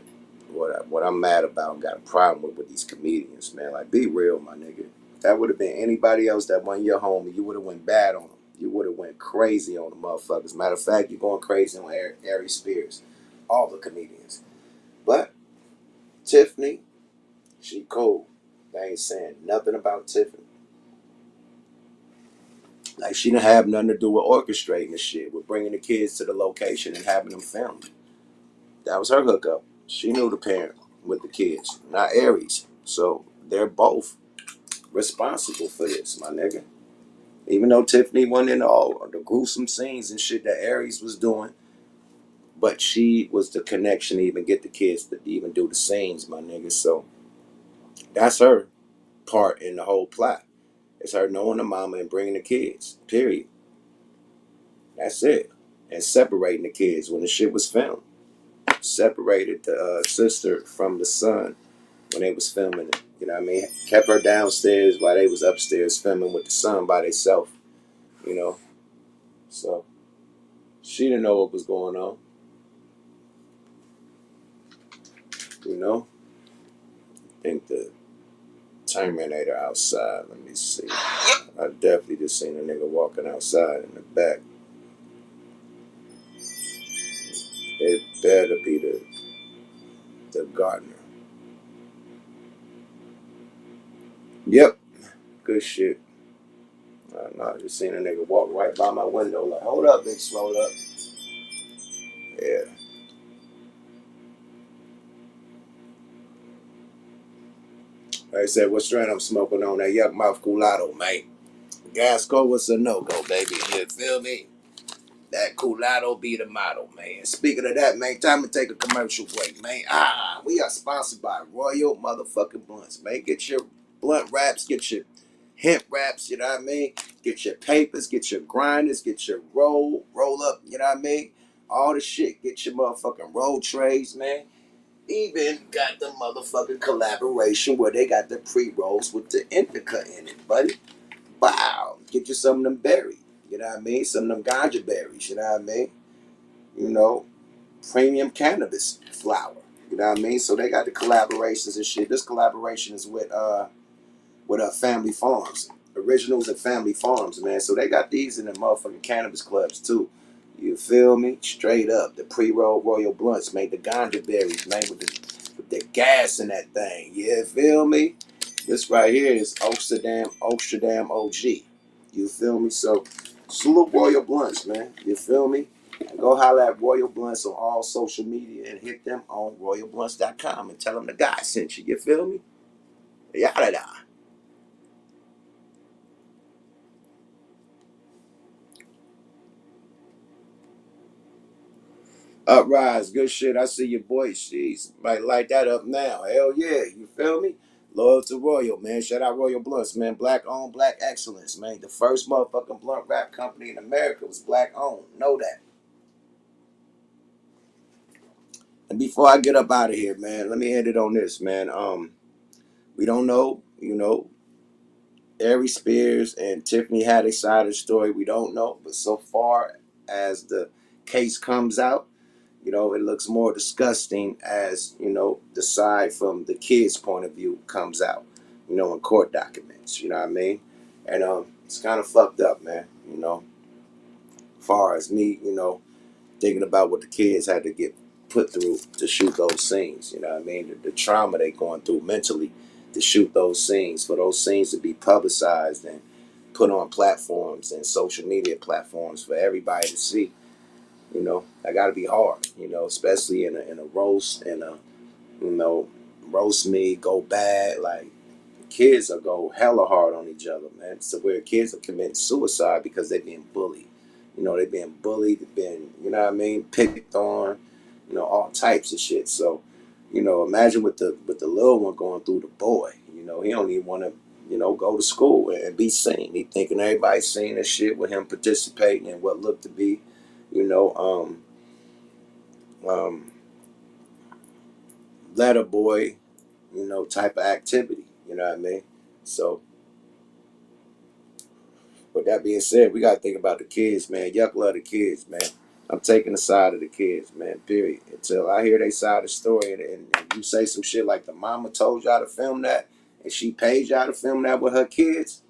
I'm mad about. Got a problem with these comedians, man. Like, be real, my nigga. If that would have been anybody else that wasn't your homie, you would have went bad on them. You would have went crazy on the motherfuckers. Matter of fact, you're going crazy on Aries Spears, all the comedians. But Tiffany, she cool. They ain't saying nothing about Tiffany. Like, she didn't have nothing to do with orchestrating the shit, with bringing the kids to the location and having them filmed. That was her hookup. She knew the parent with the kids, not Aries. So they're both responsible for this, my nigga. Even though Tiffany wasn't in all the gruesome scenes and shit that Aries was doing, but she was the connection to even get the kids to even do the scenes, my nigga. So that's her part in the whole plot. It's her knowing the mama and bringing the kids, period. That's it. And separating the kids when the shit was filmed. Separated the sister from the son when they was filming it. You know what I mean? Kept her downstairs while they was upstairs filming with the son by themselves. You know? So she didn't know what was going on. You know? I think the Terminator outside. Let me see. I definitely just seen a nigga walking outside in the back. It better be the gardener. Yep. Good shit. No, I just seen a nigga walk right by my window. Like, hold up, big slow up. Yeah. Like I said, what strand I'm smoking on that yuck mouth culatto, mate. Gasco was a no-go, baby. You feel me? That culatto be the motto, man. Speaking of that, man, time to take a commercial break, man. We are sponsored by Royal motherfucking Blunts, man. Get your blunt wraps, get your hemp wraps, you know what I mean? Get your papers, get your grinders, get your roll up, you know what I mean? All the shit. Get your motherfucking roll trays, man. Even got the motherfucking collaboration where they got the pre-rolls with the indica in it, buddy. Wow. Get you some of them berries. You know what I mean? Some of them ganja berries. You know what I mean? You know, premium cannabis flower. You know what I mean? So they got the collaborations and shit. This collaboration is with Family Farms, Originals and Family Farms, man. So they got these in the motherfucking cannabis clubs too. You feel me? Straight up, the pre-roll Royal Blunts, made the ganja berries, man, with the gas in that thing. You feel me? This right here is Amsterdam OG. You feel me? So salute Royal Blunts, man. You feel me? And go holler at Royal Blunts on all social media and hit them on royalblunts.com and tell them the guy sent you. You feel me? Yada da. Uprise, good shit. I see your boy. She's might light that up now. Hell yeah, you feel me? Loyal to Royal, man. Shout out Royal Blunts, man. Black owned, black excellence, man. The first motherfucking blunt rap company in America was black owned. Know that. And before I get up out of here, man, let me end it on this, man. We don't know, Aries Spears and Tiffany had a side of the story. We don't know, but so far as the case comes out, it looks more disgusting as, the side from the kid's point of view comes out, in court documents, you know what I mean? And it's kind of fucked up, man, far as me, thinking about what the kids had to get put through to shoot those scenes, you know what I mean? The trauma they going through mentally to shoot those scenes, for those scenes to be publicized and put on platforms and social media platforms for everybody to see. That got to be hard. Especially in a roast and a roast me go bad. Like kids are go hella hard on each other, man. So where kids are committing suicide because they're being bullied. They've been bullied, they've been, what I mean, picked on, all types of shit. So, imagine with the little one going through the boy. He don't even want to, go to school and be seen. He thinking everybody's seeing this shit with him participating in what looked to be, you know, letter boy, type of activity. You know what I mean? So, with that being said, we gotta think about the kids, man. Yuck love the kids, man. I'm taking the side of the kids, man. Period. Until I hear they side of the story, and you say some shit like the mama told y'all to film that, and she paid y'all to film that with her kids.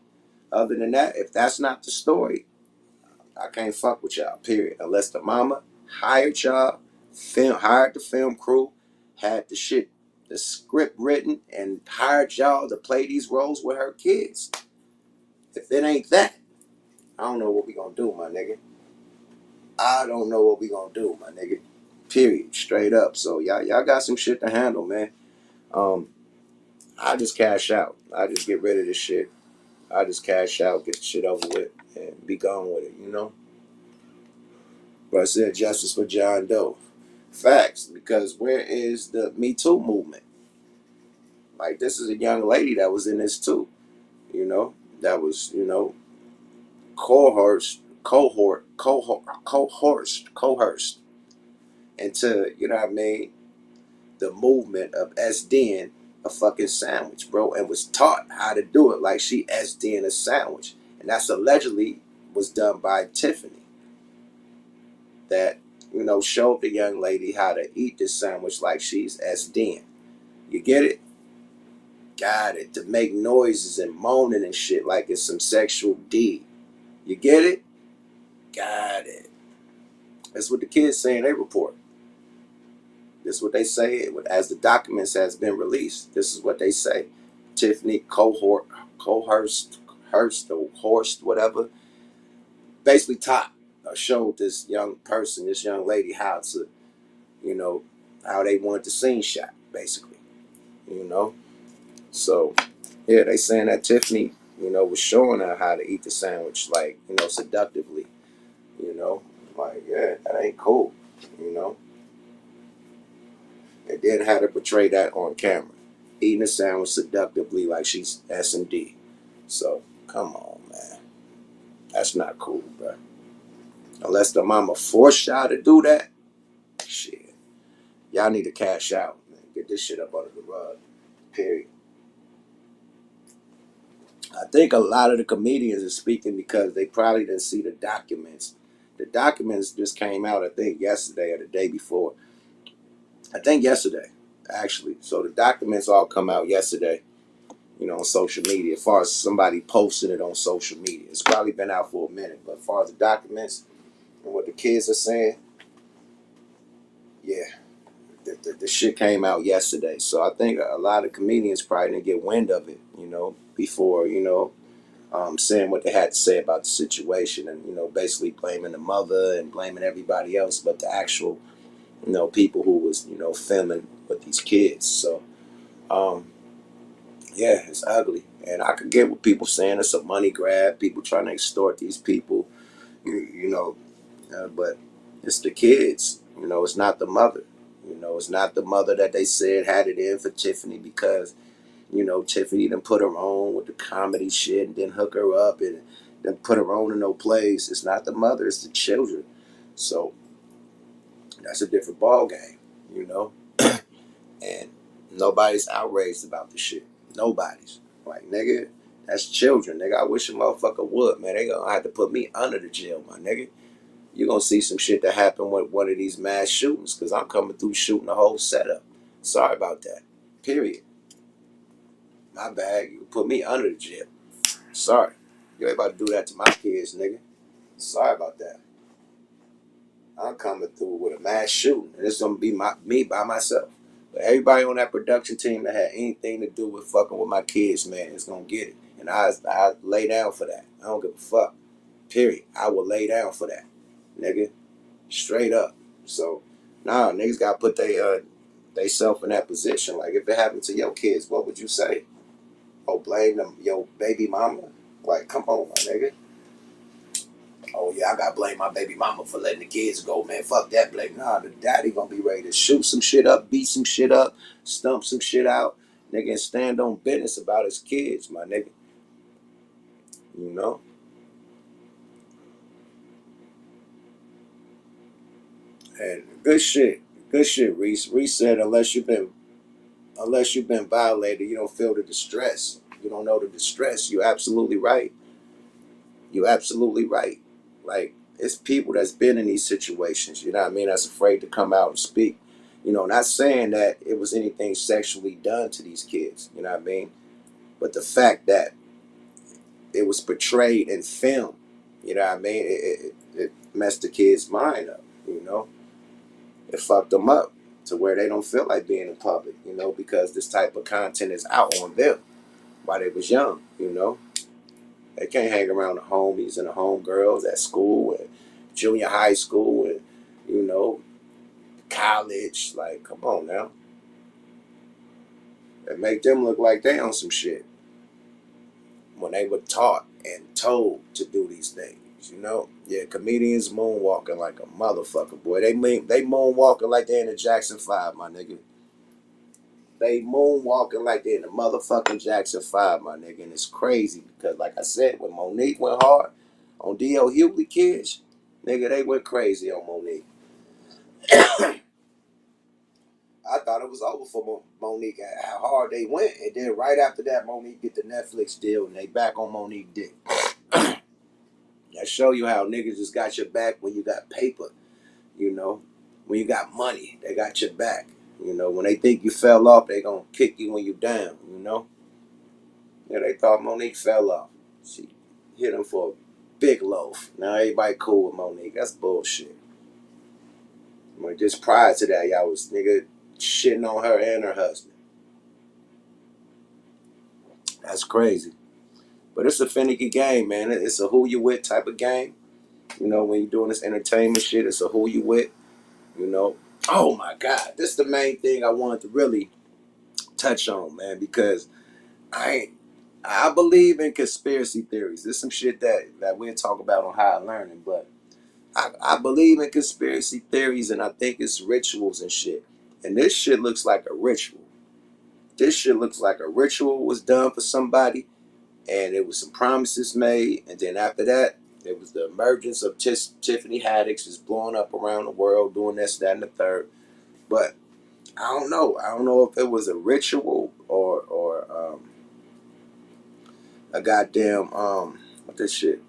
Other than that, if that's not the story, I can't fuck with y'all. Period. Unless the mama hired y'all, hired the film crew, had the script written, and hired y'all to play these roles with her kids. If it ain't that, I don't know what we gonna do, my nigga. I don't know what we gonna do, my nigga. Period. Straight up. So y'all got some shit to handle, man. I just cash out. I just get rid of this shit. I just cash out, get the shit over with, and be gone with it. But I said justice for John Doe. Facts, because where is the Me Too movement? Like this is a young lady that was in this too, that was, coerced into, what I mean, the movement of SDing a fucking sandwich, bro, and was taught how to do it like she SDing a sandwich. And that's allegedly was done by Tiffany. That, showed the young lady how to eat this sandwich like she's SDing. You get it? Got it. To make noises and moaning and shit like it's some sexual deed. You get it? Got it. That's what the kids say in their report. This is what they say as the documents has been released. This is what they say. Tiffany Coerced, or Horst, whatever, basically taught or showed this young person, this young lady, how to, how they wanted the scene shot, basically, So, yeah, they saying that Tiffany, was showing her how to eat the sandwich, like, seductively, like, yeah, that ain't cool, and then had to portray that on camera, eating a sandwich seductively like she's S&D. So, come on, man. That's not cool, bro. Unless the mama forced y'all to do that, shit. Y'all need to cash out, man. Get this shit up under the rug. Period. I think a lot of the comedians are speaking because they probably didn't see the documents. The documents just came out, I think, yesterday or the day before. I think yesterday, actually. So the documents all come out yesterday, on social media. As far as somebody posting it on social media, it's probably been out for a minute. But as far as the documents and what the kids are saying, yeah, the shit came out yesterday. So I think a lot of comedians probably didn't get wind of it, before, saying what they had to say about the situation, and basically blaming the mother and blaming everybody else but the actual, people who was, filming with these kids. So, yeah, it's ugly, and I could get what people saying it's a money grab, people trying to extort these people, but it's the kids, it's not the mother, it's not the mother that they said had it in for Tiffany because You know, Tiffany done put her on with the comedy shit and then hook her up and then put her on in no place. It's not the mother, it's the children. So that's a different ball game, you know? And nobody's outraged about the shit. Nobody's. Like, nigga, that's children, nigga. I wish a motherfucker would, man. They gonna have to put me under the jail, my nigga. You gonna see some shit that happened with one of these mass shootings, because I'm coming through shooting the whole setup. Sorry about that. Period. My bad. You put me under the jail. Sorry. You ain't about to do that to my kids, nigga. Sorry about that. I'm coming through with a mass shooting, and it's gonna be me by myself. But everybody on that production team that had anything to do with fucking with my kids, man, is gonna get it. And I lay down for that. I don't give a fuck. Period. I will lay down for that, nigga. Straight up. So, nah, niggas gotta put they self in that position. Like, if it happened to your kids, what would you say? Oh, blame them, your baby mama? Like, come on, my nigga. Oh yeah, I gotta blame my baby mama for letting the kids go, man. Fuck that blame. Nah, the daddy gonna be ready to shoot some shit up, beat some shit up, stump some shit out, nigga, and stand on business about his kids, my nigga. You know? And good shit. Good shit, Reese. Reese said unless you've been violated, you don't feel the distress. You don't know the distress. You're absolutely right. You're absolutely right. Like, it's people that's been in these situations, you know what I mean, that's afraid to come out and speak. You know, not saying that it was anything sexually done to these kids, you know what I mean? But the fact that it was portrayed in film, you know what I mean, it messed the kid's mind up, you know? It fucked them up to where they don't feel like being in public, you know, because this type of content is out on them while they was young, you know? They can't hang around the homies and the homegirls at school and junior high school and, you know, college. Like, come on now. It make them look like they on some shit when they were taught and told to do these things, you know? Yeah, comedians moonwalking like a motherfucker, boy. They moonwalking like they in the Jackson 5, my nigga. They moonwalking like they in the motherfucking Jackson 5, my nigga. And it's crazy because, like I said, when Monique went hard on D.L. Hughley kids, nigga, they went crazy on Monique. I thought it was over for Monique, how hard they went. And then right after that, Monique get the Netflix deal and they back on Monique dick. That show you how niggas just got your back when you got paper, you know? When you got money, they got your back. You know, when they think you fell off, they gonna kick you when you down, you know? Yeah, they thought Monique fell off. She hit him for a big loaf. Now everybody cool with Monique. That's bullshit. I mean, just prior to that, y'all was nigga shitting on her and her husband. That's crazy. But it's a finicky game, man. It's a who you with type of game. You know, when you're doing this entertainment shit, it's a who you with. You know. Oh my God, this is the main thing I wanted to really touch on, man, because I believe in conspiracy theories. There's some shit that we'll talk about on High Learning, but I believe in conspiracy theories, and I think it's rituals and shit. And this shit looks like a ritual. This shit looks like a ritual was done for somebody, and it was some promises made, and then after that, it was the emergence of Tiffany Haddish is blowing up around the world, doing this, that, and the third. But I don't know. I don't know if it was a ritual or a goddamn what this shit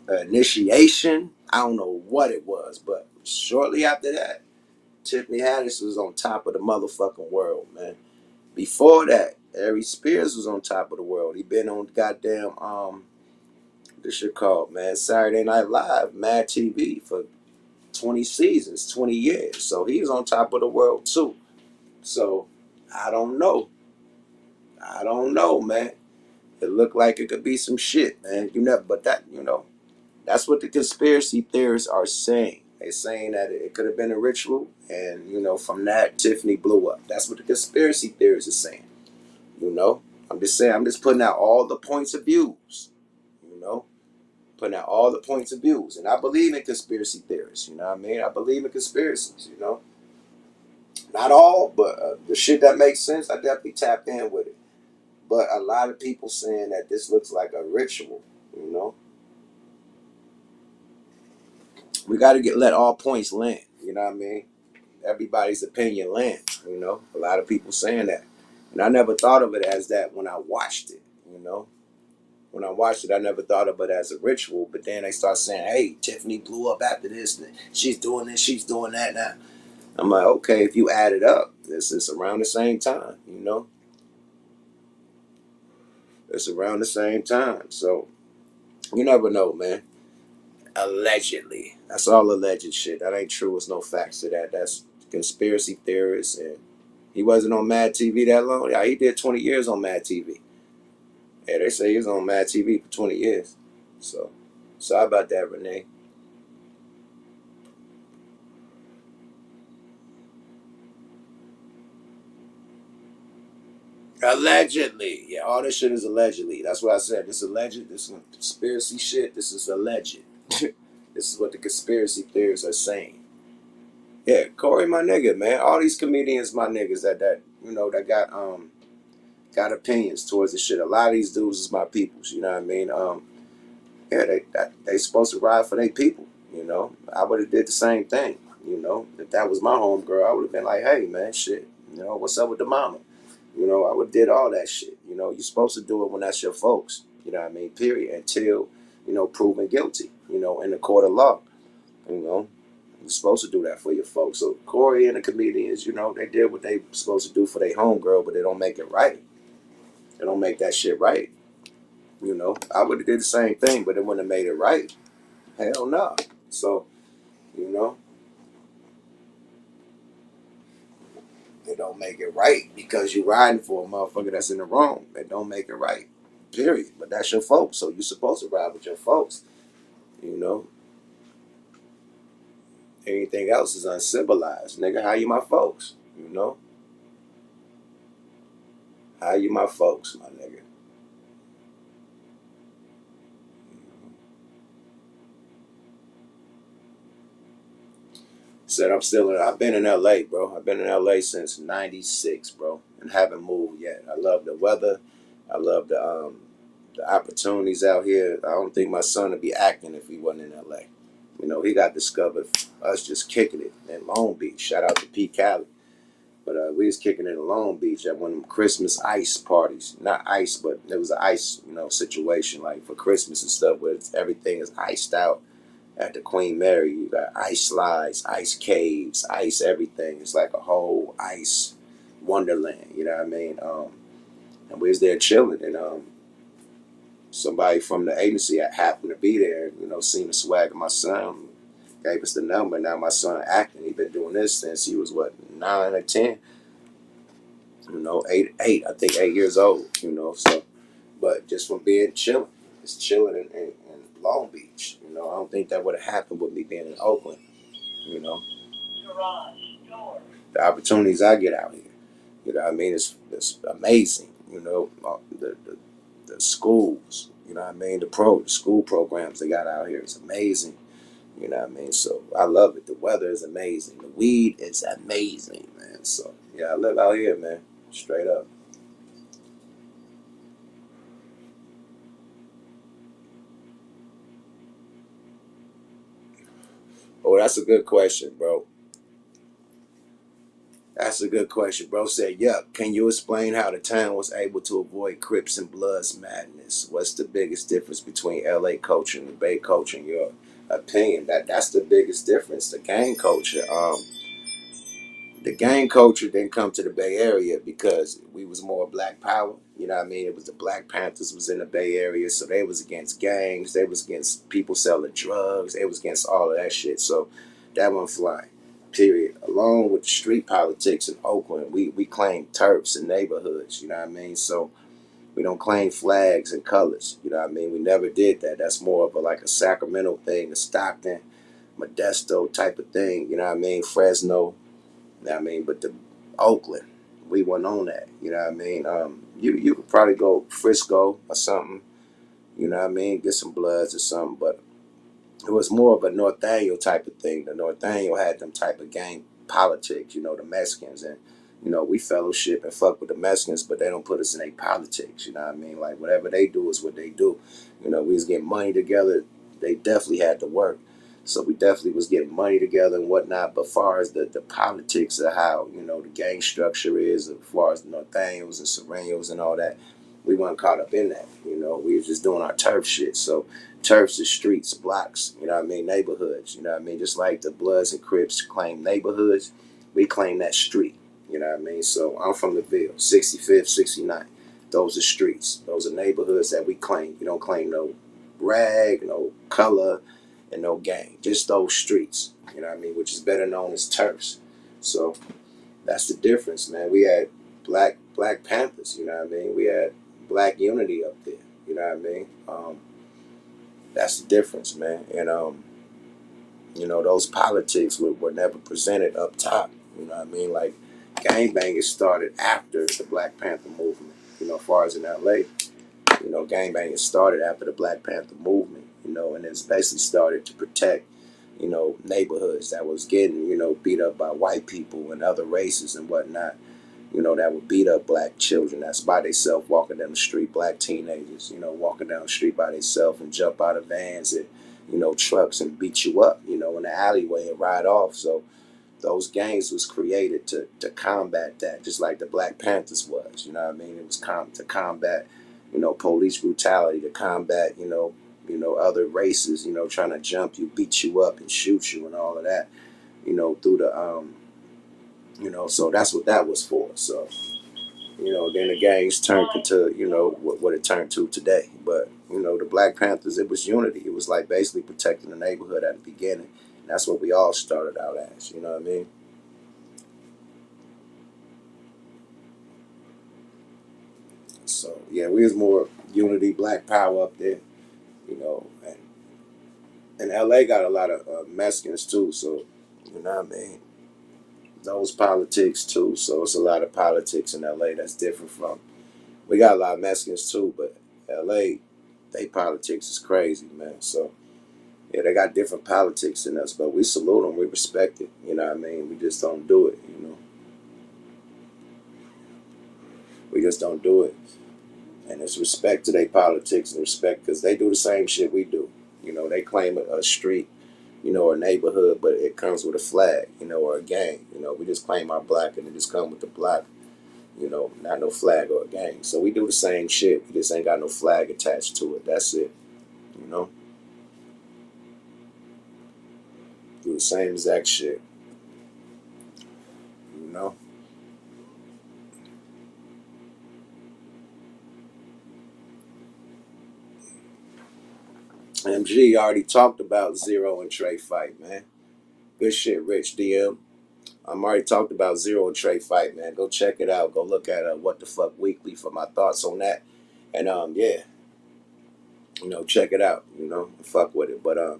initiation. I don't know what it was, but shortly after that, Tiffany Haddish was on top of the motherfucking world, man. Before that, Aries Spears was on top of the world. He been on goddamn this shit called, man, Saturday Night Live, Mad TV for 20 seasons, 20 years. So he was on top of the world too. So I don't know. I don't know, man. It looked like it could be some shit, man. You know, but that, you know, that's what the conspiracy theorists are saying. They're saying that it could have been a ritual, and you know, from that, Tiffany blew up. That's what the conspiracy theorists are saying. You know, I'm just saying, I'm just putting out all the points of views. You know, putting out all the points of views, and I believe in conspiracy theories. You know what I mean? I believe in conspiracies. You know, not all, but the shit that makes sense, I definitely tap in with it. But a lot of people saying that this looks like a ritual, you know. We got to let all points land, you know what I mean? Everybody's opinion land, you know. A lot of people saying that. And I never thought of it as that when I watched it, you know. When I watched it, I never thought of it as a ritual. But then they start saying, hey, Tiffany blew up after this. She's doing this, she's doing that now. I'm like, okay, if you add it up, this is around the same time, you know. It's around the same time. So you never know, man. Allegedly. That's all alleged shit. That ain't true. There's no facts to that. That's conspiracy theorists. And he wasn't on Mad TV that long. Yeah, he did 20 years on Mad TV. Yeah, they say he was on Mad TV for 20 years. So, sorry about that, Renee. Allegedly. Yeah, all this shit is allegedly. That's what I said. This alleged. This is conspiracy shit. This is alleged. This is what the conspiracy theorists are saying. Yeah, Corey, my nigga, man. All these comedians, my niggas, that you know, that got opinions towards this shit. A lot of these dudes is my peoples. You know what I mean? Yeah, they supposed to ride for their people. You know, I would have did the same thing. You know, if that was my homegirl, I would have been like, hey, man, shit. You know, what's up with the mama? You know, I would have did all that shit. You know, you're supposed to do it when that's your folks. You know what I mean? Period. Until, you know, proven guilty. You know, in the court of law. You know, you're supposed to do that for your folks. So Corey and the comedians, you know, they did what they supposed to do for their homegirl, but they don't make it right. They don't make that shit right. You know, I would have did the same thing, but it wouldn't have made it right. Hell no. So, you know, it don't make it right because you're riding for a motherfucker that's in the wrong. It don't make it right. Period. But that's your folks, so you're supposed to ride with your folks. You know, anything else is uncivilized. Nigga, how you my folks? You know? How you my folks, my nigga? Said I've been in LA, bro. I've been in LA since '96, bro, and haven't moved yet. I love the weather. I love the opportunities out here. I don't think my son would be acting if he wasn't in LA. You know, he got discovered us just kicking it in Long Beach. Shout out to P. Cali. But we was kicking it in Long Beach at one of them Christmas ice parties. Not ice, but it was an ice, you know, situation like for Christmas and stuff where everything is iced out. At the Queen Mary, you got ice slides, ice caves, ice everything. It's like a whole ice wonderland. You know what I mean? And we was there chilling, and somebody from the agency happened to be there. You know, seen the swag of my son, gave us the number. Now my son acting. He been doing this since he was what 9 or 10. You know, eight. I think 8 years old. You know, so but just from being chilling, just chilling in Long Beach. You know, I don't think that would have happened with me being in Oakland. You know, the opportunities I get out here. You know what I mean? It's amazing. You know, the schools. You know what I mean? The school programs they got out here is amazing. You know what I mean? So I love it. The weather is amazing. The weed is amazing, man. So yeah, I live out here, man. Straight up. Oh, that's a good question, bro. That's a good question, bro. Said, "Yup. Can you explain how the town was able to avoid Crips and Bloods madness? What's the biggest difference between LA culture and the Bay culture in your opinion?" That's the biggest difference. The gang culture. The gang culture didn't come to the Bay Area because we was more Black Power. You know what I mean? It was the Black Panthers was in the Bay Area, so they was against gangs. They was against people selling drugs. They was against all of that shit. So that one fly. Period. Along with the street politics in Oakland, we claim turfs and neighborhoods. You know what I mean? So we don't claim flags and colors. You know what I mean? We never did that. That's more of like a Sacramento thing, a Stockton, Modesto type of thing. You know what I mean? Fresno. You know what I mean? But the Oakland, we weren't on that. You know what I mean? You could probably go Frisco or something. You know what I mean? Get some Bloods or something. But it was more of a Northaniel type of thing. The Northaniel had them type of gang politics. You know, the Mexicans and You know, we fellowship and fuck with the Mexicans, but they don't put us in their politics. You know what I mean? Like whatever they do is what they do. You know, we was getting money together. They definitely had to work. So we definitely was getting money together and whatnot. But far as the politics of how, you know, the gang structure is, as far as the Norteños and Sureños and all that, we weren't caught up in that. You know, we was just doing our turf shit. So turfs is streets, blocks, you know what I mean, neighborhoods, you know what I mean? Just like the Bloods and Crips claim neighborhoods, we claim that street, you know what I mean? So I'm from the Ville, 65th, 69th. Those are streets. Those are neighborhoods that we claim. We don't claim no rag, no color, and no gang. Just those streets, you know what I mean? Which is better known as turfs. So that's the difference, man. We had Black Panthers, you know what I mean? We had Black Unity up there, you know what I mean? That's the difference, man. And you know, those politics were never presented up top. You know what I mean? Like gangbanging started after the Black Panther movement. You know, as far as in LA, you know, gangbanging started after the Black Panther movement. You know, and it's basically started to protect, you know, neighborhoods that was getting, you know, beat up by white people and other races and whatnot. You know, that would beat up black children that's by themselves walking down the street, black teenagers, you know, walking down the street by themselves and jump out of vans and, you know, trucks and beat you up, you know, in the alleyway and ride off. So those gangs was created to combat that, just like the Black Panthers was, you know what I mean? It was to combat, you know, police brutality, to combat, you know, other races, you know, trying to jump you, beat you up and shoot you and all of that, you know, through the, you know, so that's what that was for. So, you know, then the gangs turned into, you know, what it turned to today. But, you know, the Black Panthers, it was unity. It was like basically protecting the neighborhood at the beginning. And that's what we all started out as, you know what I mean? So, yeah, we was more unity, black power up there, you know. And LA got a lot of Mexicans too, so, you know what I mean? Those politics too. So it's a lot of politics in LA that's different from. We got a lot of Mexicans too, but LA, they politics is crazy, man. So yeah, they got different politics than us, but we salute them, we respect it. You know what I mean? We just don't do it. You know, we just don't do it. And it's respect to their politics and respect because they do the same shit we do. You know, they claim a street, you know, or a neighborhood, but it comes with a flag, you know, or a gang. You know, we just claim our black and it just come with the black. You know, not no flag or a gang. So we do the same shit. We just ain't got no flag attached to it. That's it. You know? Do the same exact shit. You know? MG already talked about Zero and Trey fight, man. Good shit, Rich DM. I'm already talked about Zero and Trey fight, man. Go check it out. Go look at What the Fuck Weekly for my thoughts on that. And yeah, you know, check it out. You know, fuck with it. But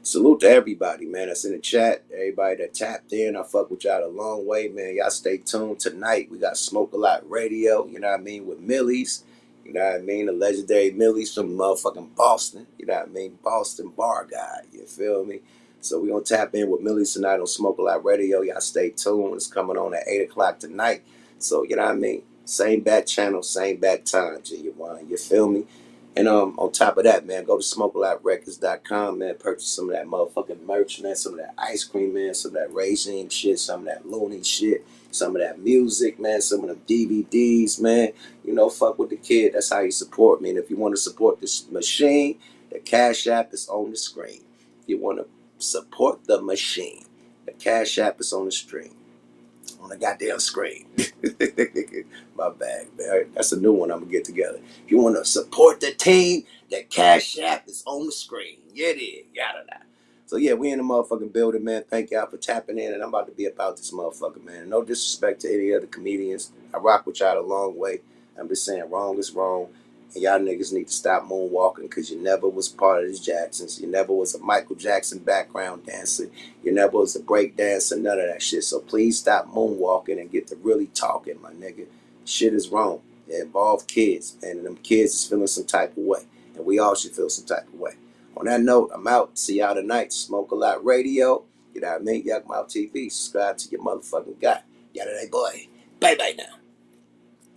salute to everybody, man, that's in the chat. Everybody that tapped in, I fuck with y'all a long way, man. Y'all stay tuned tonight. We got Smoke a Lot Radio, you know what I mean, with Millie's. You know what I mean? The legendary Millie's from motherfucking Boston. You know what I mean? Boston bar guy. You feel me? So we gonna tap in with Millie's tonight on Smoke a Lot Radio. Y'all stay tuned. It's coming on at 8 o'clock tonight. So, you know what I mean? Same bat channel, same bat time, G1. You feel me? And on top of that, man, go to smokealotrecords.com, man. Purchase some of that motherfucking merch, man. Some of that ice cream, man. Some of that raisin shit. Some of that loony shit. Some of that music, man. Some of them DVDs, man. You know, fuck with the kid. That's how you support me. And if you want to support this machine, the Cash App is on the screen. If you want to support the machine, the Cash App is on the screen. On the goddamn screen. My bad, man. That's a new one I'm gonna get together. If you want to support the team, the Cash App is on the screen. Yeah, it is. Yada da. So yeah, we in the motherfucking building, man. Thank y'all for tapping in, and I'm about to be about this motherfucker, man. No disrespect to any other comedians. I rock with y'all a long way. I'm just saying, wrong is wrong. And y'all niggas need to stop moonwalking because you never was part of the Jacksons. You never was a Michael Jackson background dancer. You never was a break dancer, none of that shit. So please stop moonwalking and get to really talking, my nigga. Shit is wrong. It involves kids, and them kids is feeling some type of way. And we all should feel some type of way. On that note, I'm out. See y'all tonight. Smoke a Lot Radio. You know what I mean? Yuck Mouth TV. Subscribe to your motherfucking guy. Yada day boy. Bye-bye now.